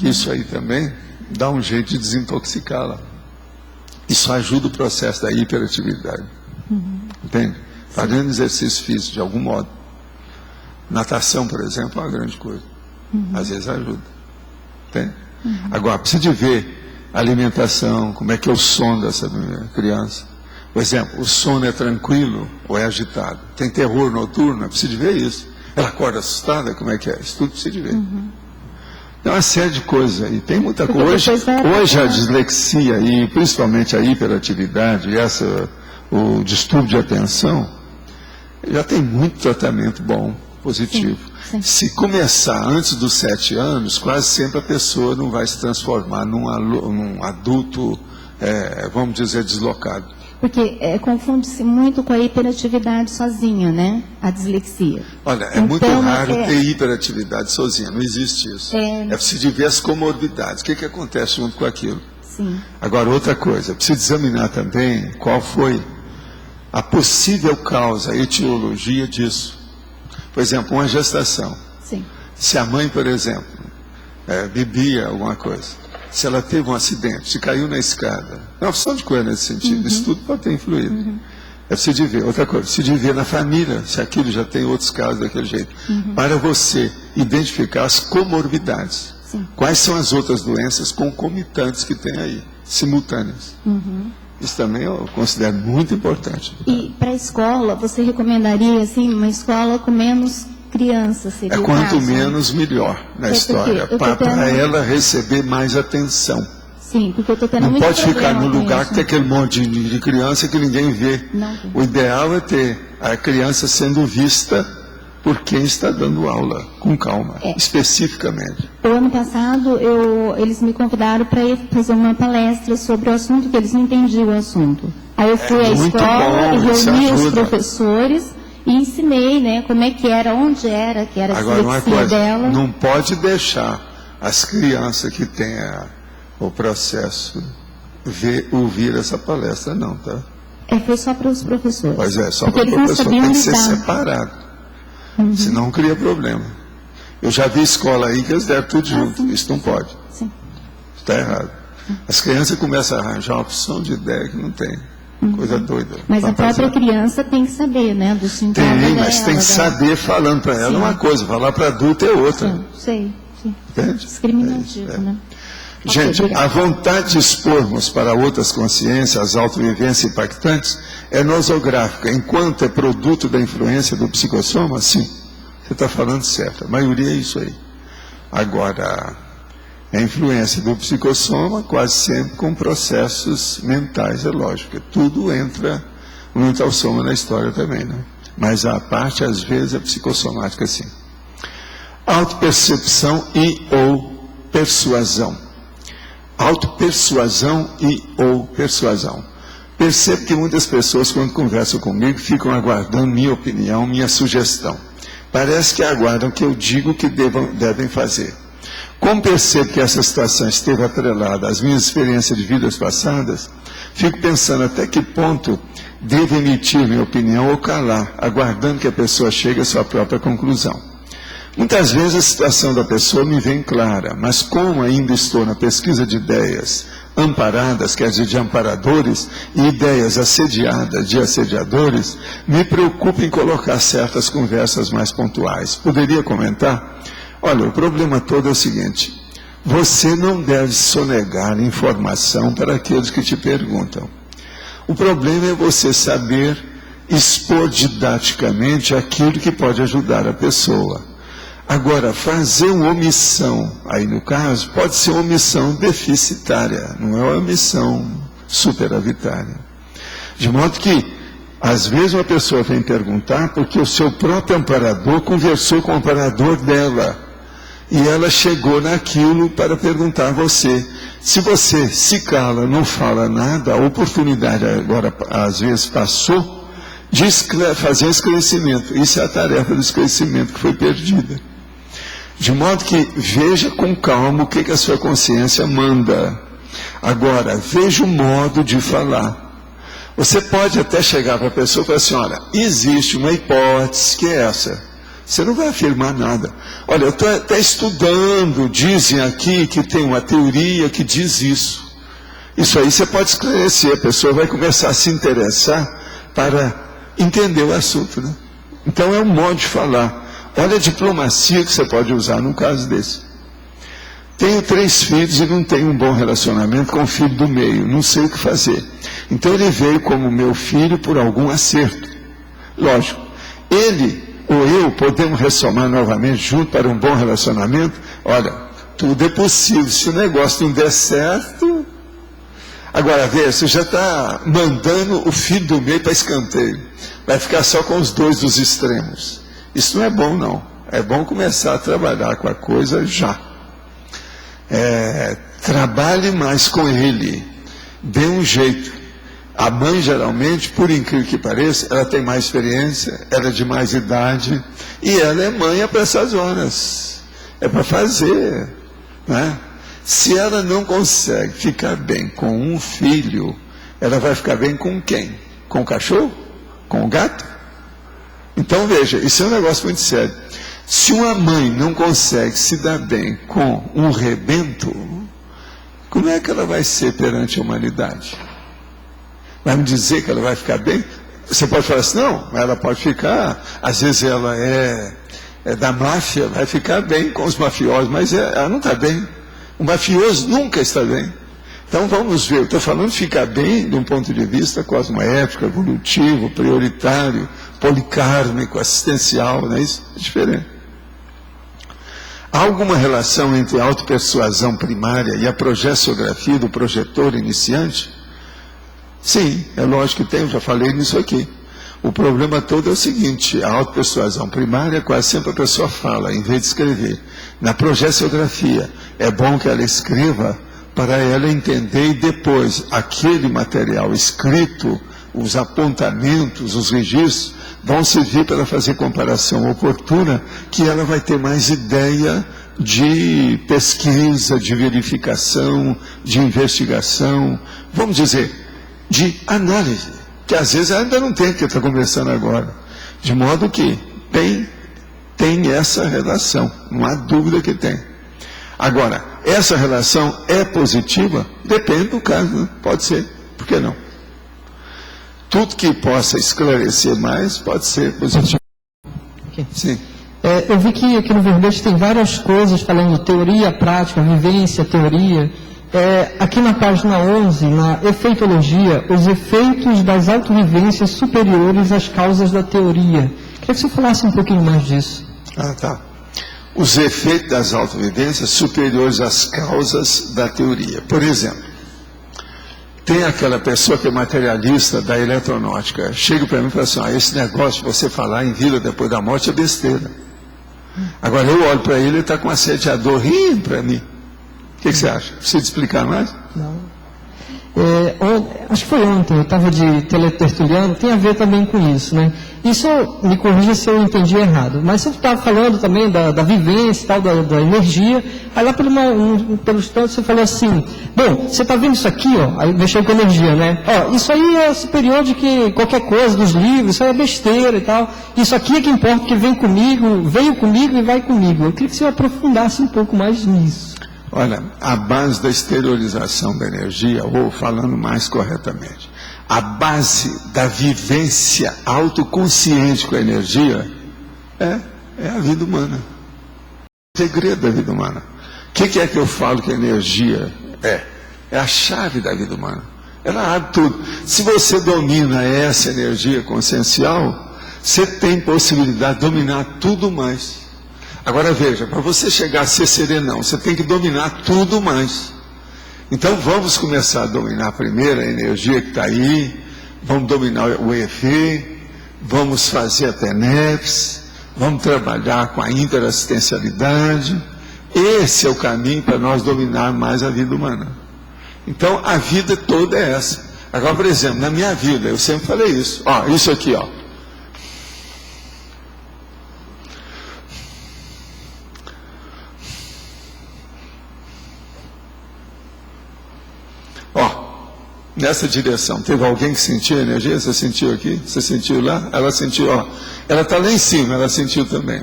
Isso aí também dá um jeito de desintoxicá-la. Isso ajuda o processo da hiperatividade. Entende? Fazendo exercício físico, de algum modo. Natação, por exemplo, é uma grande coisa. Às vezes ajuda. Tem? Agora, precisa de ver a alimentação, como é que é o sono dessa criança. Por exemplo, o sono é tranquilo ou é agitado? Tem terror noturno? Precisa de ver isso. Ela acorda assustada? Como é que é? Isso tudo precisa de ver. Tem uma série de coisas aí. Tem muita coisa. Hoje a dislexia e principalmente a hiperatividade e o distúrbio de atenção já tem muito tratamento bom, positivo. Sim. Se começar antes dos 7 anos, quase sempre a pessoa não vai se transformar num adulto, vamos dizer, deslocado. Porque confunde-se muito com a hiperatividade sozinha, né? A dislexia. Olha, é muito raro ter hiperatividade sozinha, não existe isso. É preciso ver as comorbidades, o que acontece junto com aquilo. Sim. Agora, outra coisa, é preciso examinar também qual foi a possível causa, a etiologia disso. Por exemplo, uma gestação. Sim. Se a mãe, por exemplo, bebia alguma coisa, se ela teve um acidente, se caiu na escada, é uma opção de coisa nesse sentido, isso tudo pode ter influído. É preciso de ver. Outra coisa, preciso de ver na família, se aquilo já tem outros casos daquele jeito. Para você identificar as comorbidades. Sim. Quais são as outras doenças concomitantes que tem aí, simultâneas. Isso também eu considero muito importante. E para a escola, você recomendaria assim, uma escola com menos crianças? Seria quanto menos, melhor na história, para ela receber mais atenção. Sim, porque eu estou tendo não muito pode ficar no lugar isso. que tem aquele monte de criança que ninguém vê. Não. O ideal é ter a criança sendo vista por quem está dando aula, com calma, especificamente. O ano passado, eles me convidaram para ir fazer uma palestra sobre o assunto, que eles não entendiam o assunto. Aí eu fui à escola e reuni os professores e ensinei, né, como é que era, onde era, que era a dislexia dela. Não pode deixar as crianças que têm o processo ouvir essa palestra, não, tá? Foi só para os professores. Pois é, só para o professor, tem que ser separado. Senão cria problema. Eu já vi escola aí que eles deram tudo junto. Isso não pode. Está errado. As crianças começam a arranjar uma opção de ideia que não tem. Coisa doida. Mas a própria criança tem que saber, né? Do sintoma dela. Tem, mas tem que saber falando para ela uma coisa, falar para adulto é outra. Sim. Entende? Discriminativo, né? Gente, a vontade de expormos para outras consciências as autovivências impactantes é nosográfica, enquanto é produto da influência do psicossoma, sim. Você está falando certo, a maioria é isso aí. Agora, a influência do psicossoma quase sempre com processos mentais, é lógico. Tudo entra o mental soma na história também, né? Mas a parte, às vezes, é psicossomática, sim. Autopercepção e ou persuasão. Autopersuasão e ou persuasão. Percebo que muitas pessoas, quando conversam comigo, ficam aguardando minha opinião, minha sugestão. Parece que aguardam que eu diga o que devem fazer. Como percebo que essa situação esteve atrelada às minhas experiências de vidas passadas, fico pensando até que ponto devo emitir minha opinião ou calar, aguardando que a pessoa chegue à sua própria conclusão. Muitas vezes a situação da pessoa me vem clara, mas como ainda estou na pesquisa de ideias amparadas, quer dizer, de amparadores, e ideias assediadas de assediadores, me preocupo em colocar certas conversas mais pontuais. Poderia comentar? Olha, o problema todo é o seguinte: você não deve sonegar informação para aqueles que te perguntam. O problema é você saber expor didaticamente aquilo que pode ajudar a pessoa. Agora, fazer uma omissão, aí no caso, pode ser uma omissão deficitária, não é uma omissão superavitária. De modo que, às vezes uma pessoa vem perguntar porque o seu próprio amparador conversou com o amparador dela. E ela chegou naquilo para perguntar a você. Se você se cala, não fala nada, a oportunidade agora, às vezes, passou de fazer esclarecimento. Isso é a tarefa do esclarecimento que foi perdida. De modo que veja com calma o que a sua consciência manda. Agora, veja o modo de falar. Você pode até chegar para a pessoa e falar assim: olha, existe uma hipótese que é essa. Você não vai afirmar nada. Olha, eu estou até estudando, dizem aqui que tem uma teoria que diz isso. Isso aí você pode esclarecer, a pessoa vai começar a se interessar para entender o assunto, né? Então é um modo de falar. Olha a diplomacia que você pode usar num caso desse. Tenho 3 filhos e não tenho um bom relacionamento com o filho do meio, não sei o que fazer. Então ele veio como meu filho por algum acerto. Lógico, ele ou eu podemos ressomar novamente junto para um bom relacionamento? Olha, tudo é possível, se o negócio não der certo... Agora, veja, você já está mandando o filho do meio para escanteio. Vai ficar só com os 2 dos extremos. Isso não é bom, não. É bom começar a trabalhar com a coisa já. Trabalhe mais com ele, dê um jeito. A mãe, geralmente, por incrível que pareça, ela tem mais experiência, ela é de mais idade, e ela é mãe para essas horas. É para fazer, né? Se ela não consegue ficar bem com um filho, ela vai ficar bem com quem? Com o cachorro? Com o gato? Então, veja, isso é um negócio muito sério. Se uma mãe não consegue se dar bem com um rebento, como é que ela vai ser perante a humanidade? Vai me dizer que ela vai ficar bem? Você pode falar assim, não, ela pode ficar, às vezes ela é da máfia, vai ficar bem com os mafiosos, mas ela não está bem. O mafioso nunca está bem. Então vamos ver, eu estou falando de ficar bem de um ponto de vista cosmoético, evolutivo, prioritário, policármico, assistencial, não é isso? É diferente. Há alguma relação entre a autopersuasão primária e a projeciografia do projetor iniciante? Sim, é lógico que tem, eu já falei nisso aqui. O problema todo é o seguinte, a autopersuasão primária, quase sempre a pessoa fala, em vez de escrever. Na projeciografia, é bom que ela escreva para ela entender e depois aquele material escrito, os apontamentos, os registros, vão servir para fazer comparação oportuna, que ela vai ter mais ideia de pesquisa, de verificação, de investigação, vamos dizer, de análise, que às vezes ainda não tem, que está conversando agora. De modo que tem essa relação, não há dúvida que tem. Agora, essa relação é positiva? Depende do caso, né? Pode ser, por que não? Tudo que possa esclarecer mais pode ser positivo. Okay. Sim. Eu vi que aqui no verbete tem várias coisas falando teoria, prática, vivência, teoria. Aqui na página 11, na efeitologia, os efeitos das autovivências superiores às causas da teoria. Queria que você falasse um pouquinho mais disso. Tá. Os efeitos das autovivências superiores às causas da teoria. Por exemplo, tem aquela pessoa que é materialista da eletronáutica, chega para mim e fala assim, esse negócio de você falar em vida depois da morte é besteira. Agora eu olho para ele, ele está com um assediador rindo para mim. O que você acha? Precisa explicar mais? Não. Acho que foi ontem, eu estava de teletertuliano, tem a ver também com isso, né? Isso, me corrija se eu entendi errado, mas você estava falando também da vivência e tal, da energia, aí lá pelos tantos você falou assim, bom, você está vendo isso aqui, ó, aí mexeu com energia, né? Isso aí é superior de que qualquer coisa dos livros, isso aí é besteira e tal, isso aqui é que importa, porque veio comigo e vai comigo. Eu queria que você aprofundasse um pouco mais nisso. Olha, a base da exteriorização da energia, ou falando mais corretamente, a base da vivência autoconsciente com a energia é a vida humana. O segredo da vida humana. O que é que eu falo que a energia é? É a chave da vida humana. Ela abre tudo. Se você domina essa energia consciencial, você tem possibilidade de dominar tudo mais. Agora veja, para você chegar a ser serenão, você tem que dominar tudo mais. Então vamos começar a dominar primeiro a energia que está aí, vamos dominar o EV, vamos fazer a TENEPS, vamos trabalhar com a interassistencialidade. Esse é o caminho para nós dominar mais a vida humana. Então a vida toda é essa. Agora, por exemplo, na minha vida, eu sempre falei isso. Isso aqui, nessa direção, teve alguém que sentiu a energia? Você sentiu aqui? Você sentiu lá? Ela sentiu, ela está lá em cima, ela sentiu também.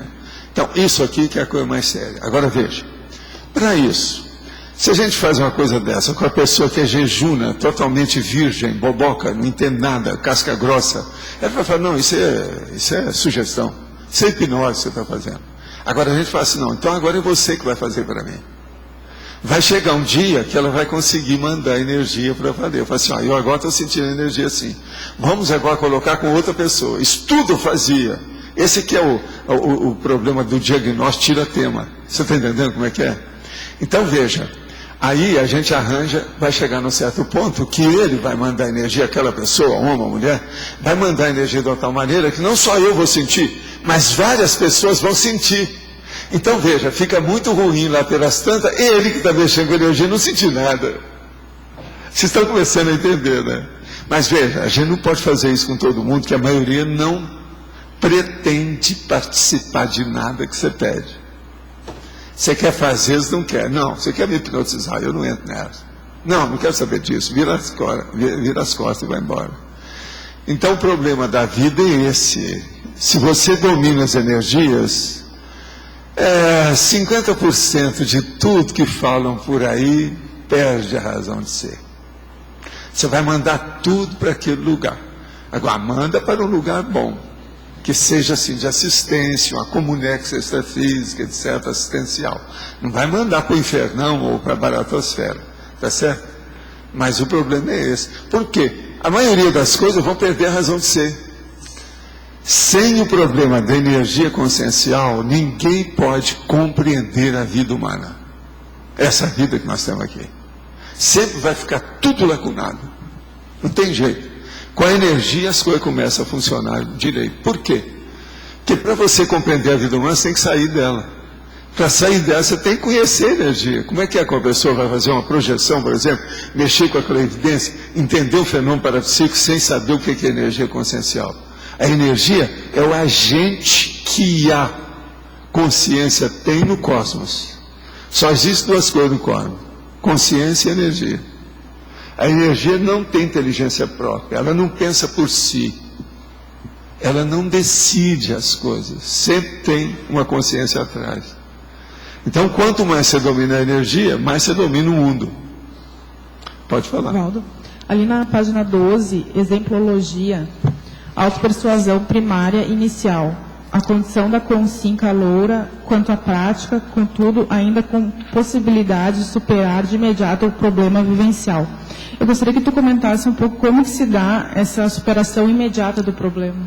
Então, isso aqui que é a coisa mais séria. Agora veja, para isso, se a gente faz uma coisa dessa com a pessoa que é jejuna, totalmente virgem, boboca, não entende nada, casca grossa, ela vai falar, não, isso é sugestão, isso é hipnose que você está fazendo. Agora a gente fala assim, não, então agora é você que vai fazer para mim. Vai chegar um dia que ela vai conseguir mandar energia para valer. Eu falo assim, eu agora estou sentindo energia assim. Vamos agora colocar com outra pessoa. Isso tudo fazia. Esse aqui é o problema do diagnóstico, tira tema. Você está entendendo como é que é? Então veja, aí a gente arranja, vai chegar num certo ponto que ele vai mandar energia, aquela pessoa, homem ou mulher, vai mandar energia de uma tal maneira que não só eu vou sentir, mas várias pessoas vão sentir. Então veja, fica muito ruim lá pelas tantas, ele que está mexendo com energia não sentiu nada. Vocês estão começando a entender, né? Mas veja, a gente não pode fazer isso com todo mundo, que a maioria não pretende participar de nada que você pede. Você quer fazer, você não quer. Não, você quer me hipnotizar, eu não entro nessa. Não quero saber disso, vira as costas e vai embora. Então o problema da vida é esse. Se você domina as energias, 50% de tudo que falam por aí perde a razão de ser. Você vai mandar tudo para aquele lugar. Agora, manda para um lugar bom, que seja assim de assistência, uma comunex extrafísica, etc., assistencial. Não vai mandar para o infernão ou para a baratosfera, tá certo? Mas o problema é esse. Por quê? A maioria das coisas vão perder a razão de ser. Sem o problema da energia consciencial, ninguém pode compreender a vida humana. Essa vida que nós temos aqui. Sempre vai ficar tudo lacunado. Não tem jeito. Com a energia as coisas começam a funcionar direito. Por quê? Porque para você compreender a vida humana, você tem que sair dela. Para sair dela, você tem que conhecer a energia. Como é que a pessoa vai fazer uma projeção, por exemplo, mexer com aquela evidência, entender o fenômeno parapsíquico sem saber o que é energia consciencial? A energia é o agente que a consciência tem no cosmos. Só existem duas coisas no cosmos: consciência e energia. A energia não tem inteligência própria, ela não pensa por si, ela não decide as coisas, sempre tem uma consciência atrás. Então, quanto mais você domina a energia, mais você domina o mundo. Pode falar. Valdo, ali na página 12, exemplologia, autopersuasão primária inicial. A condição da consciência caloura quanto à prática, contudo, ainda com possibilidade de superar de imediato o problema vivencial. Eu gostaria que tu comentasse um pouco como que se dá essa superação imediata do problema.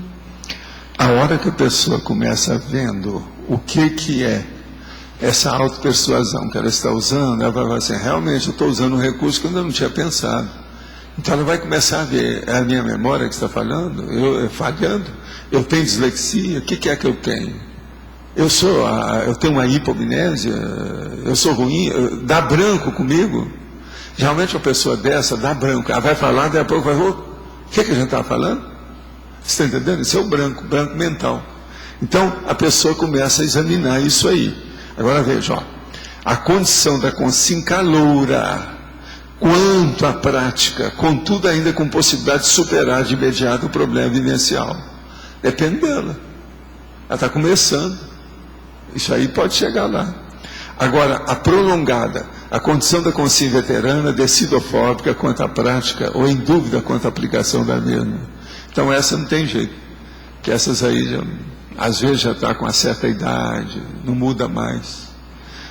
A hora que a pessoa começa vendo o que é essa autopersuasão que ela está usando, ela vai falar assim, realmente eu estou usando um recurso que eu ainda não tinha pensado. Então ela vai começar a ver, é a minha memória que está falhando, falhando, eu tenho dislexia, o que é que eu tenho? Eu tenho uma hipomnésia, eu sou ruim, dá branco comigo. Geralmente uma pessoa dessa dá branco, ela vai falar, daqui a pouco vai, o que a gente estava falando? Você está entendendo? Isso é o branco mental. Então a pessoa começa a examinar isso aí. Agora veja, a condição da consciência caloura quanto à prática, contudo ainda com possibilidade de superar de imediato o problema vivencial. Depende dela. Ela está começando. Isso aí pode chegar lá. Agora, a prolongada, a condição da consciência veterana, decidofóbica quanto à prática, ou em dúvida quanto à aplicação da mesma. Então essa não tem jeito. Porque essas aí, às vezes já está com uma certa idade, não muda mais.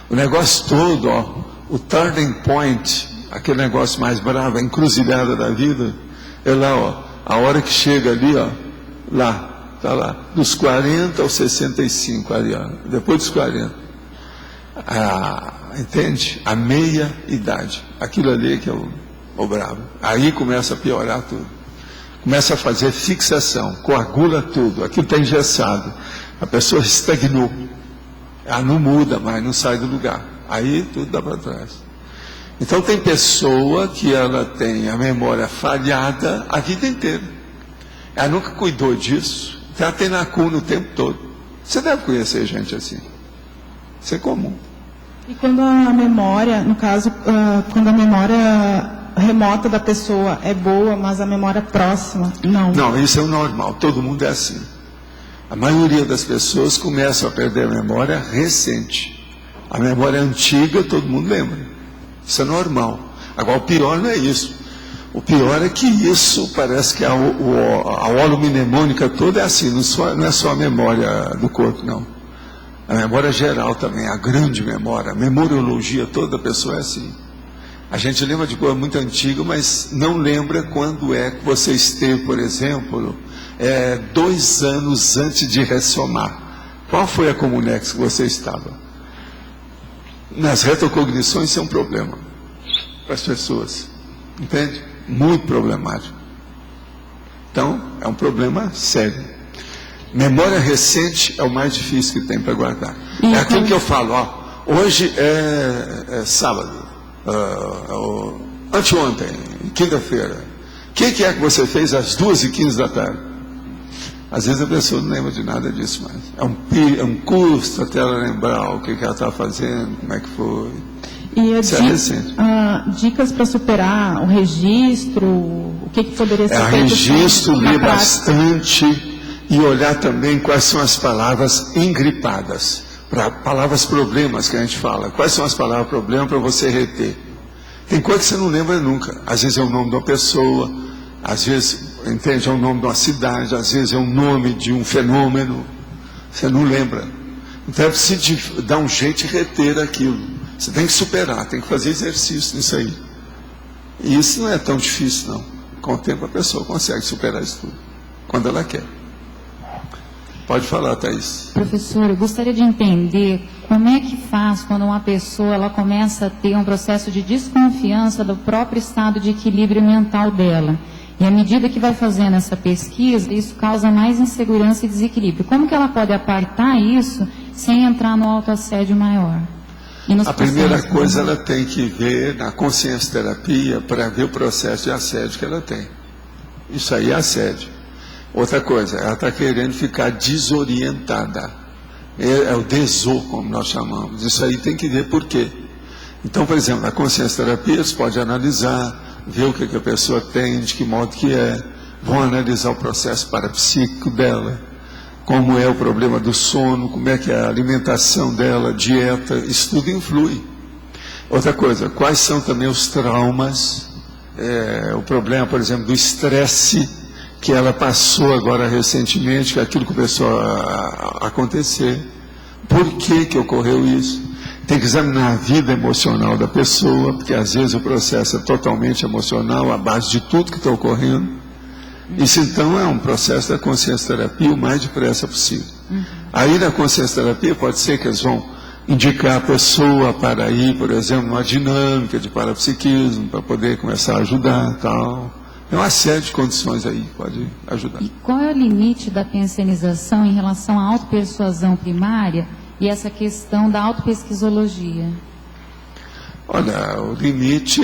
O negócio todo, o turning point, aquele negócio mais bravo, a encruzilhada da vida, é lá, a hora que chega ali, lá, está lá, dos 40 aos 65, ali, depois dos 40. Entende? A meia idade. Aquilo ali que é o bravo. Aí começa a piorar tudo. Começa a fazer fixação, coagula tudo, aquilo está engessado. A pessoa estagnou. Ela não muda mais, não sai do lugar. Aí tudo dá para trás. Então tem pessoa que ela tem a memória falhada a vida inteira. Ela nunca cuidou disso. Ela tem lacuna o tempo todo. Você deve conhecer gente assim. Isso é comum. E quando a memória, no caso, quando a memória remota da pessoa é boa, mas a memória próxima, não. Não, isso é o normal. Todo mundo é assim. A maioria das pessoas começam a perder a memória recente. A memória antiga, todo mundo lembra. Isso é normal. Agora, o pior não é isso. O pior é que isso parece que a holomnemônica toda é assim. Não é só a memória do corpo, não. A memória geral também, a grande memória, a memoriologia, toda pessoa é assim. A gente lembra de coisa muito antiga, mas não lembra quando é que você esteve, por exemplo, 2 anos antes de ressomar. Qual foi a Comunex que você estava? Nas retrocognições isso é um problema para as pessoas, entende? Muito problemático. Então, é um problema sério. Memória recente é o mais difícil que tem para guardar. É aquilo que eu falo, hoje é sábado, anteontem, quinta-feira. O que é que você fez às 2h15 da tarde? Às vezes a pessoa não lembra de nada disso mais. É um custo até ela lembrar o que ela está fazendo, como é que foi. E isso é recente. Dicas para superar o registro, o que poderia ser feito? Registro, ler bastante e olhar também quais são as palavras engripadas, palavras problemas que a gente fala. Quais são as palavras problema para você reter? Tem coisa que você não lembra nunca. Às vezes é o nome de uma pessoa, às vezes, entende, é o nome de uma cidade, às vezes é o nome de um fenômeno. Você não lembra. Então é preciso dar um jeito de reter aquilo. Você tem que superar, tem que fazer exercício nisso aí. E isso não é tão difícil, não. Com o tempo a pessoa consegue superar isso tudo, quando ela quer. Pode falar, Thaís. Professor, eu gostaria de entender como é que faz quando uma pessoa ela começa a ter um processo de desconfiança do próprio estado de equilíbrio mental dela. E à medida que vai fazendo essa pesquisa, isso causa mais insegurança e desequilíbrio. Como que ela pode apartar isso sem entrar no autoassédio maior? A primeira coisa, ela tem que ver na consciência terapia para ver o processo de assédio que ela tem. Isso aí é assédio. Outra coisa, ela está querendo ficar desorientada. É o desor, como nós chamamos. Isso aí tem que ver por quê. Então, por exemplo, na consciência terapia, você pode analisar, ver o que a pessoa tem, de que modo que é. Vão analisar o processo parapsíquico dela, como é o problema do sono, como é que é a alimentação dela, dieta, isso tudo influi. Outra coisa, quais são também os traumas, o problema, por exemplo, do estresse que ela passou agora recentemente, que aquilo começou a acontecer. Por que ocorreu isso? Tem que examinar a vida emocional da pessoa, porque às vezes o processo é totalmente emocional, à base de tudo que está ocorrendo. Isso então é um processo da consciência terapia o mais depressa possível. Aí na consciência terapia pode ser que eles vão indicar a pessoa para ir, por exemplo, numa dinâmica de parapsiquismo, para poder começar a ajudar, tal. Tem uma série de condições aí, pode ajudar. E qual é o limite da pensionização em relação à autopersuasão primária e essa questão da autopesquisologia? Olha, o limite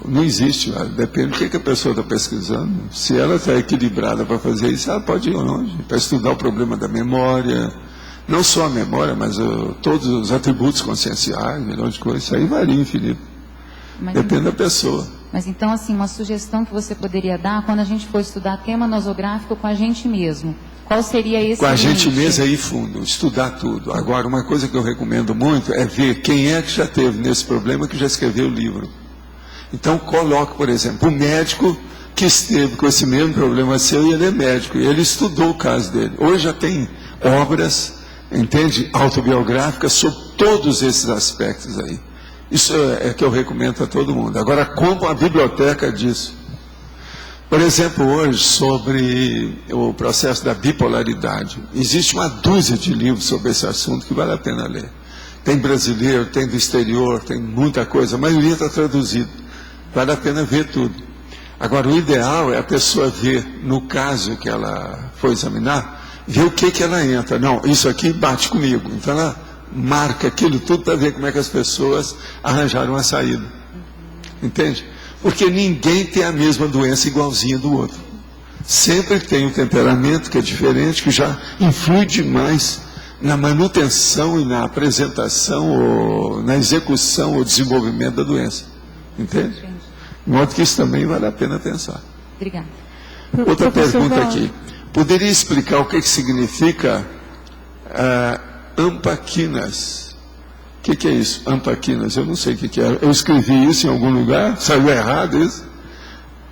não existe, depende do que a pessoa está pesquisando. Se ela está equilibrada para fazer isso, ela pode ir longe, para estudar o problema da memória, não só a memória, mas todos os atributos conscienciais, milhões de coisas, isso aí varia infinito. Depende da pessoa. Mas então, assim, uma sugestão que você poderia dar quando a gente for estudar tema nosográfico com a gente mesmo. Qual seria esse? Com a gente mesmo aí fundo, estudar tudo. Agora, uma coisa que eu recomendo muito é ver quem é que já teve nesse problema, que já escreveu o livro. Então, coloque, por exemplo, um médico que esteve com esse mesmo problema seu, e ele é médico, e ele estudou o caso dele. Hoje já tem obras, entende, autobiográficas sobre todos esses aspectos aí. Isso é que eu recomendo a todo mundo. Agora, como a biblioteca disso? Por exemplo, hoje, sobre o processo da bipolaridade. Existe uma dúzia de livros sobre esse assunto que vale a pena ler. Tem brasileiro, tem do exterior, tem muita coisa. A maioria está traduzido. Vale a pena ver tudo. Agora, o ideal é a pessoa ver, no caso que ela for examinar, ver o que ela entra. Não, isso aqui bate comigo. Então, ela marca aquilo tudo para ver como é que as pessoas arranjaram a saída. Entende? Porque ninguém tem a mesma doença igualzinha do outro. Sempre tem um temperamento que é diferente, que já influi demais na manutenção e na apresentação, ou na execução ou desenvolvimento da doença. Entende? De modo que isso também vale a pena pensar. Obrigada. Outra pergunta aqui. Poderia explicar o que significa ampaquinas? O que é isso? Ampaquinas, eu não sei o que é. Eu escrevi isso em algum lugar, saiu errado isso.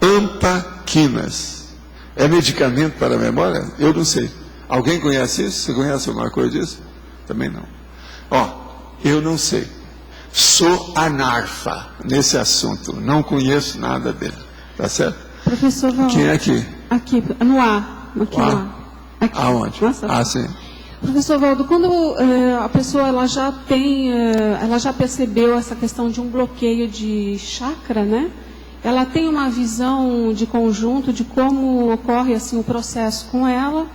Ampaquinas. É medicamento para a memória? Eu não sei. Alguém conhece isso? Você conhece alguma coisa disso? também não. Ó, eu não sei. Sou analfa nesse assunto. Não conheço nada dele. Tá certo? Professor Valdo. Quem é aqui? Aqui, no ar. Aqui no ar. Aqui. Aonde? Nossa. Sim. Professor Valdo, quando a pessoa ela já percebeu essa questão de um bloqueio de chakra, né? Ela tem uma visão de conjunto de como ocorre assim o processo com ela.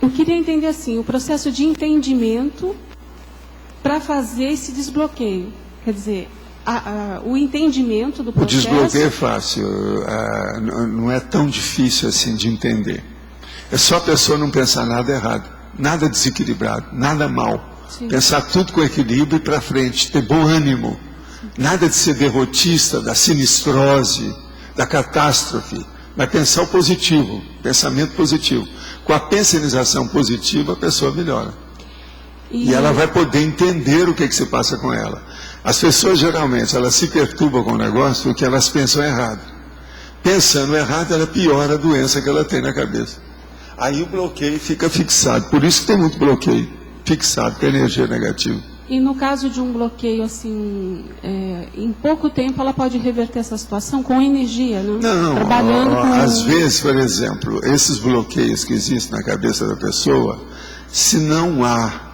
Eu queria entender assim, o processo de entendimento para fazer esse desbloqueio. Quer dizer, o entendimento do processo... O desbloqueio é fácil, não é tão difícil assim de entender. É só a pessoa não pensar nada errado, nada desequilibrado, nada mal. Sim. Pensar tudo com equilíbrio e para frente, ter bom ânimo. Nada de ser derrotista, da sinistrose, da catástrofe. Vai pensar o positivo, pensamento positivo. Com a pensanização positiva, a pessoa melhora. E ela vai poder entender o que se passa com ela. As pessoas, geralmente, elas se perturbam com o negócio porque elas pensam errado. Pensando errado, ela piora a doença que ela tem na cabeça. Aí o bloqueio fica fixado. Por isso que tem muito bloqueio fixado, que é energia negativa. E no caso de um bloqueio, assim, em pouco tempo ela pode reverter essa situação com energia, né? Não, trabalhando com... às vezes, por exemplo, esses bloqueios que existem na cabeça da pessoa, se não há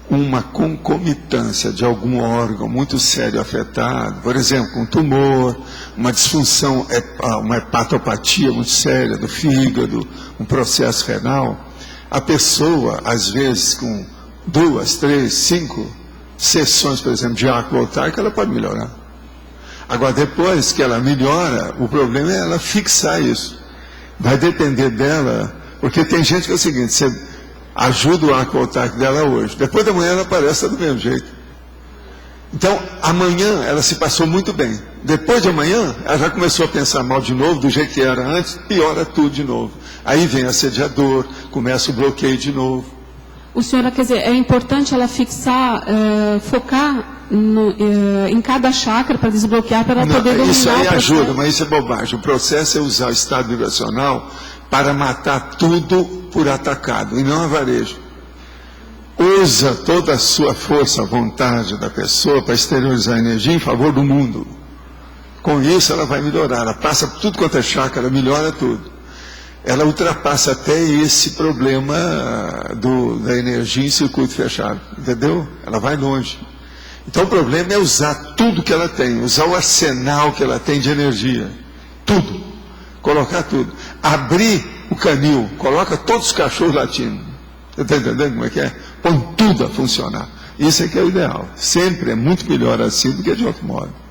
uma concomitância de algum órgão muito sério afetado, por exemplo, um tumor, uma disfunção, uma hepatopatia muito séria do fígado, um processo renal, a pessoa, às vezes, com 2, 3, 5 sessões, por exemplo, de arco voltaico, ela pode melhorar. Agora, depois que ela melhora, o problema é ela fixar isso. Vai depender dela, porque tem gente que é o seguinte, você ajuda o arco voltaico dela hoje, depois da manhã ela aparece do mesmo jeito. Então, amanhã ela se passou muito bem. Depois de amanhã, ela já começou a pensar mal de novo, do jeito que era antes, piora tudo de novo. Aí vem assediador, começa o bloqueio de novo. O senhor, quer dizer, é importante ela fixar, focar em cada chakra para desbloquear, para ela poder dominar. Isso aí ajuda, mas isso é bobagem. O processo é usar o estado vibracional para matar tudo por atacado, e não a varejo. Usa toda a sua força, a vontade da pessoa para exteriorizar a energia em favor do mundo. Com isso ela vai melhorar, ela passa por tudo quanto é chakra, ela melhora tudo. Ela ultrapassa até esse problema da energia em circuito fechado, entendeu? Ela vai longe. Então o problema é usar tudo que ela tem, usar o arsenal que ela tem de energia, tudo, colocar tudo. Abrir o canil, coloca todos os cachorros latindo. Você está entendendo como é que é? Põe tudo a funcionar. Isso é que é o ideal. Sempre é muito melhor assim do que de outro modo.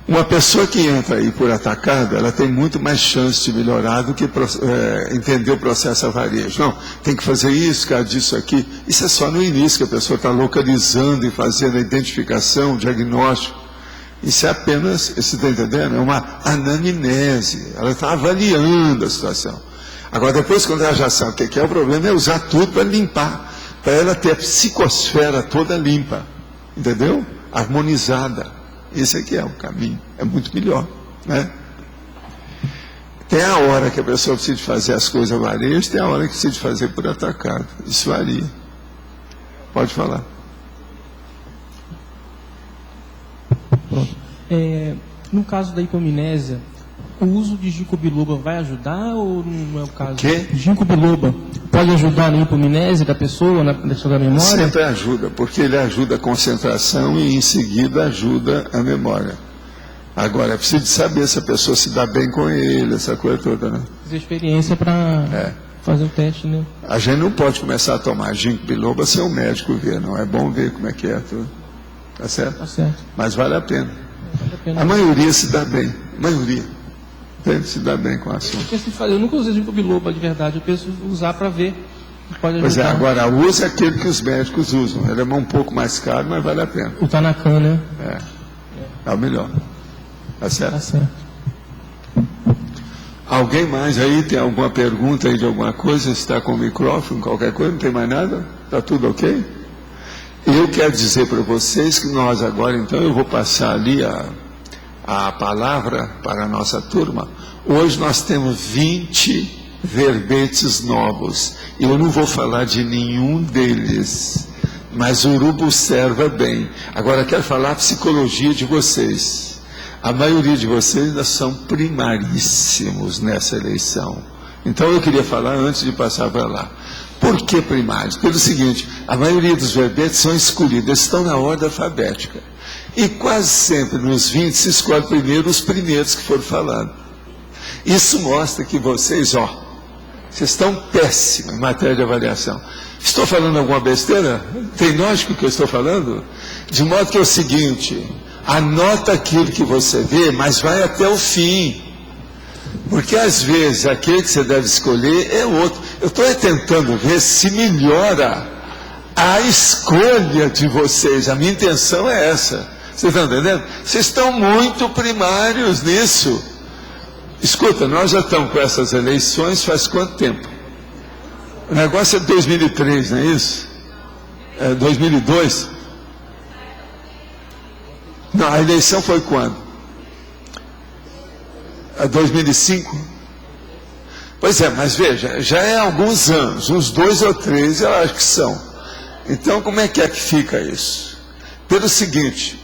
Uma pessoa que entra aí por atacado, ela tem muito mais chance de melhorar do que entender o processo a varejo. Não, tem que fazer isso, cara, disso aqui. Isso é só no início que a pessoa está localizando e fazendo a identificação, o diagnóstico. Isso é apenas, você está entendendo? É uma anamnese. Ela está avaliando a situação. Agora, depois, quando ela já sabe o que é, o problema é usar tudo para limpar. Para ela ter a psicosfera toda limpa. Entendeu? Harmonizada. Esse aqui é o caminho, é muito melhor, né? Tem a hora que a pessoa precisa de fazer as coisas a varejo, tem a hora que precisa de fazer por atacado. Isso varia. Pode falar. Pronto. No caso da hipomnésia, o uso de ginkgo biloba vai ajudar ou não é o caso? Quê? Ginkgo biloba pode ajudar na hipomnésia da pessoa, na questão da memória? Sempre ajuda, porque ele ajuda a concentração e em seguida ajuda a memória. Agora, é preciso saber se a pessoa se dá bem com ele, essa coisa toda, né? Fazer experiência para fazer o teste, né? A gente não pode começar a tomar ginkgo biloba sem o médico ver, não. É bom ver como é que é tudo. Tá certo? Tá certo. Mas vale a pena. Vale a pena. A maioria se dá bem. A maioria. Deve se dar bem com o assunto. Eu nunca usei ginkgo biloba de verdade, eu penso em usar para ver. Pode ajudar. Pois é, agora usa aquele que os médicos usam. Ele é um pouco mais caro, mas vale a pena. O Tanacan, né? É o melhor. Tá certo? Tá certo. Alguém mais aí tem alguma pergunta aí de alguma coisa? Está com o microfone, qualquer coisa? Não tem mais nada? Está tudo ok? Eu quero dizer para vocês que nós agora, então, eu vou passar ali a palavra para a nossa turma. Hoje nós temos 20 verbetes novos. Eu não vou falar de nenhum deles, mas o Urubu observa bem. Agora quero falar a psicologia de vocês. A maioria de vocês ainda são primaríssimos nessa eleição. Então eu queria falar antes de passar para lá. Por que primários? Pelo seguinte, a maioria dos verbetes são escolhidos, estão na ordem alfabética. E quase sempre nos 20 se escolhe primeiro os primeiros que foram falados. Isso mostra que vocês estão péssimos em matéria de avaliação. Estou falando alguma besteira? Tem lógico que eu estou falando? De modo que é o seguinte, anota aquilo que você vê, mas vai até o fim. Porque às vezes aquele que você deve escolher é outro. Eu estou tentando ver se melhora a escolha de vocês. A minha intenção é essa. Vocês estão entendendo? Vocês estão muito primários nisso. Escuta, nós já estamos com essas eleições faz quanto tempo? O negócio é 2003, não é isso? É 2002? Não, a eleição foi quando? É 2005? Pois é, mas veja, já é há alguns anos, uns 2 ou 3 eu acho que são. Então como é que fica isso? Pelo seguinte,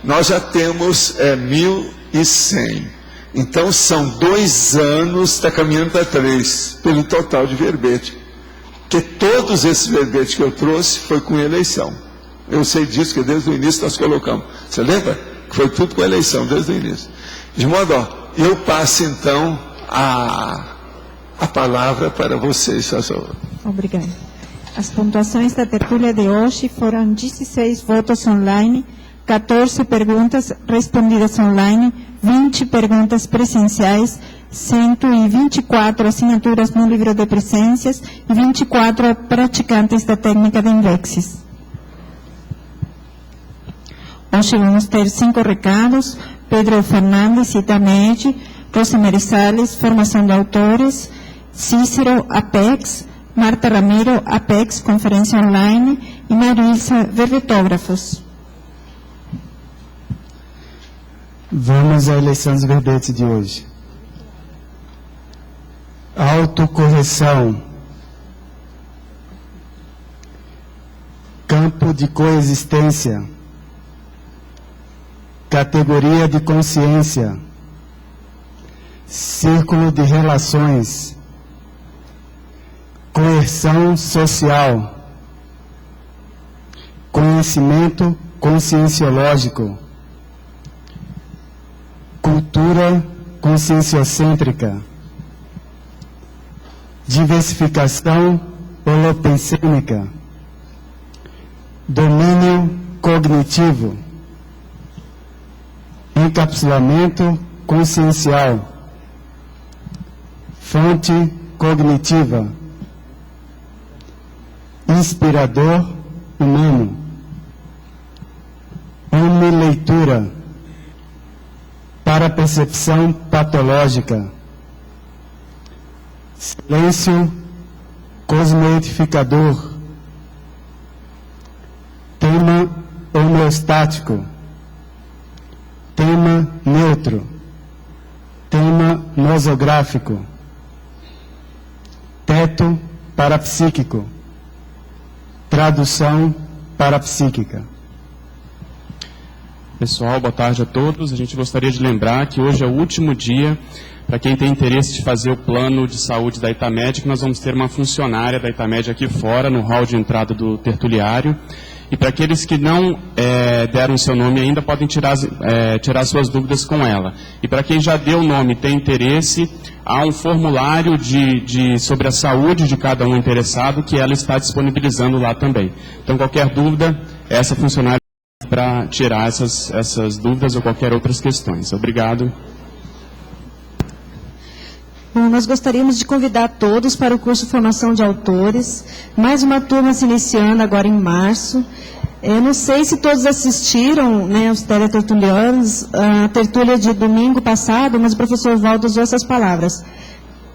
nós já temos 1.100. Então são 2 anos, está caminhando para 3, pelo total de verbete. Porque todos esses verbetes que eu trouxe foi com eleição. Eu sei disso, que desde o início nós colocamos. Você lembra? Que foi tudo com eleição, desde o início. De modo, eu passo então a palavra para vocês, por favor. Obrigada. As pontuações da tertúlia de hoje foram 16 votos online, 14 perguntas respondidas online, 20 perguntas presenciais, 124 assinaturas no livro de presenças e 24 praticantes da técnica de Invexis. Hoje vamos ter 5 recados: Pedro Fernandes, Itamed, Rosemary Salles, Formação de Autores, Cícero, Apex, Marta Ramiro, Apex, Conferência Online, e Marilsa, Verbetógrafos. Vamos à eleição dos verbetes de hoje. Autocorreção. Campo de coexistência. Categoria de consciência. Círculo de relações. Coerção social. Conhecimento conscienciológico. Cultura conscienciocêntrica. Diversificação holopensêmica. Domínio cognitivo. Encapsulamento consciencial. Fonte cognitiva. Inspirador humano. Homileitura. Parapercepção patológica. Silêncio cosmoedificador. Tema homeostático. Tema neutro. Tema nosográfico. Teto parapsíquico. Tradução parapsíquica. Pessoal, boa tarde a todos. A gente gostaria de lembrar que hoje é o último dia para quem tem interesse de fazer o plano de saúde da Itamed, que nós vamos ter uma funcionária da Itamed aqui fora, no hall de entrada do tertuliário. E para aqueles que não deram seu nome ainda, podem tirar suas dúvidas com ela. E para quem já deu o nome e tem interesse, há um formulário sobre a saúde de cada um interessado que ela está disponibilizando lá também. Então, qualquer dúvida, essa funcionária para tirar essas dúvidas ou qualquer outras questões. Obrigado. Bom, nós gostaríamos de convidar todos para o curso Formação de Autores. Mais uma turma se iniciando agora em março. Eu não sei se todos assistiram, né, os teletertulianos, a tertúlia de domingo passado, mas o professor Valdo usou essas palavras.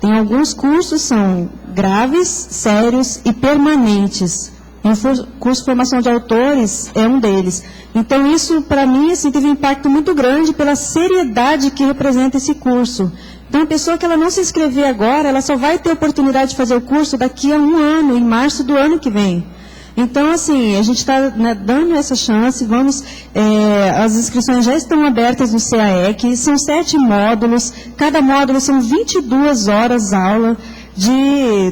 Tem alguns cursos que são graves, sérios e permanentes. E o curso Formação de Autores é um deles. Então, isso, para mim, assim, teve um impacto muito grande pela seriedade que representa esse curso. Então, a pessoa que ela não se inscrever agora, ela só vai ter oportunidade de fazer o curso daqui a 1 ano, em março do ano que vem. Então, assim, a gente está, né, dando essa chance, as inscrições já estão abertas no CAEC, são 7 módulos, cada módulo são 22 horas aula,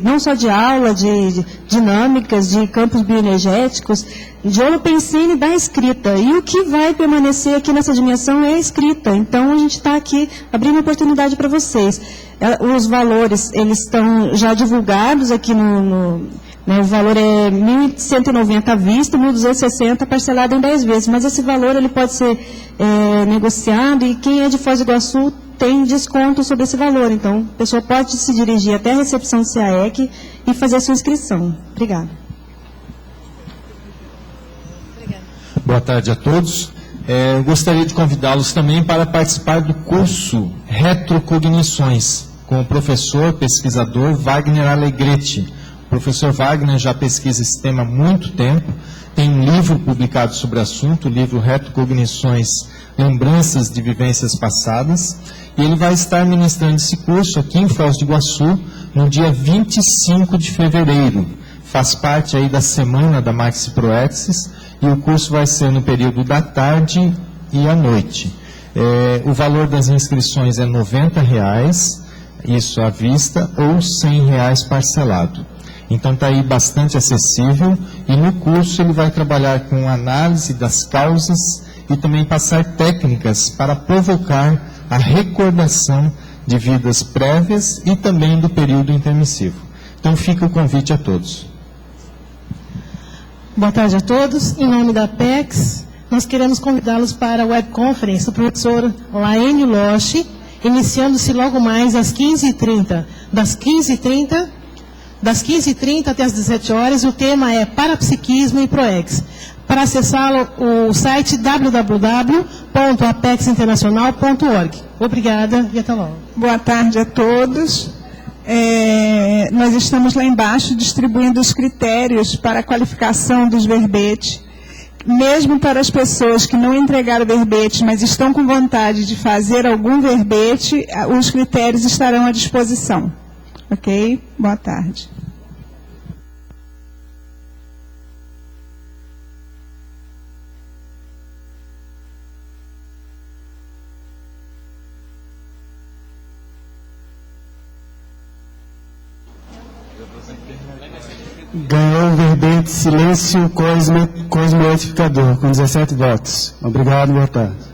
não só de aula, de dinâmicas, de campos bioenergéticos, de holopensene da escrita. E o que vai permanecer aqui nessa dimensão é a escrita. Então, a gente está aqui abrindo oportunidade para vocês. Os valores, eles estão já divulgados aqui o valor é R$ 1.190 à vista, R$ 1.260 parcelado em 10 vezes. Mas esse valor ele pode ser negociado e quem é de Foz do Iguaçu tem desconto sobre esse valor. Então, a pessoa pode se dirigir até a recepção do CAEC e fazer a sua inscrição. Obrigada. Boa tarde a todos. Gostaria de convidá-los também para participar do curso Retrocognições, com o professor pesquisador Wagner Alegretti. O professor Wagner já pesquisa esse tema há muito tempo, tem um livro publicado sobre o assunto, o livro Retrocognições, Lembranças de Vivências Passadas, e ele vai estar ministrando esse curso aqui em Foz do Iguaçu no dia 25 de fevereiro. Faz parte aí da semana da Maxi Proexis, e o curso vai ser no período da tarde e à noite. O valor das inscrições é R$ 90, isso à vista, ou R$ 100 parcelado. Então está aí bastante acessível, e no curso ele vai trabalhar com análise das causas e também passar técnicas para provocar a recordação de vidas prévias e também do período intermissivo. Então fica o convite a todos. Boa tarde a todos. Em nome da Apex, nós queremos convidá-los para a webconference do professor Laene Loche, iniciando-se logo mais às 15h30. Das 15h30 até às 17 horas, o tema é Parapsiquismo e Proex. Para acessá-lo, o site www.apexinternacional.org. Obrigada e até logo. Boa tarde a todos. Nós estamos lá embaixo distribuindo os critérios para a qualificação dos verbetes. Mesmo para as pessoas que não entregaram verbete, mas estão com vontade de fazer algum verbete, os critérios estarão à disposição. Ok? Boa tarde. Ganhou o verbete Silêncio Cosmoedificador, com 17 votos. Obrigado, boa tarde.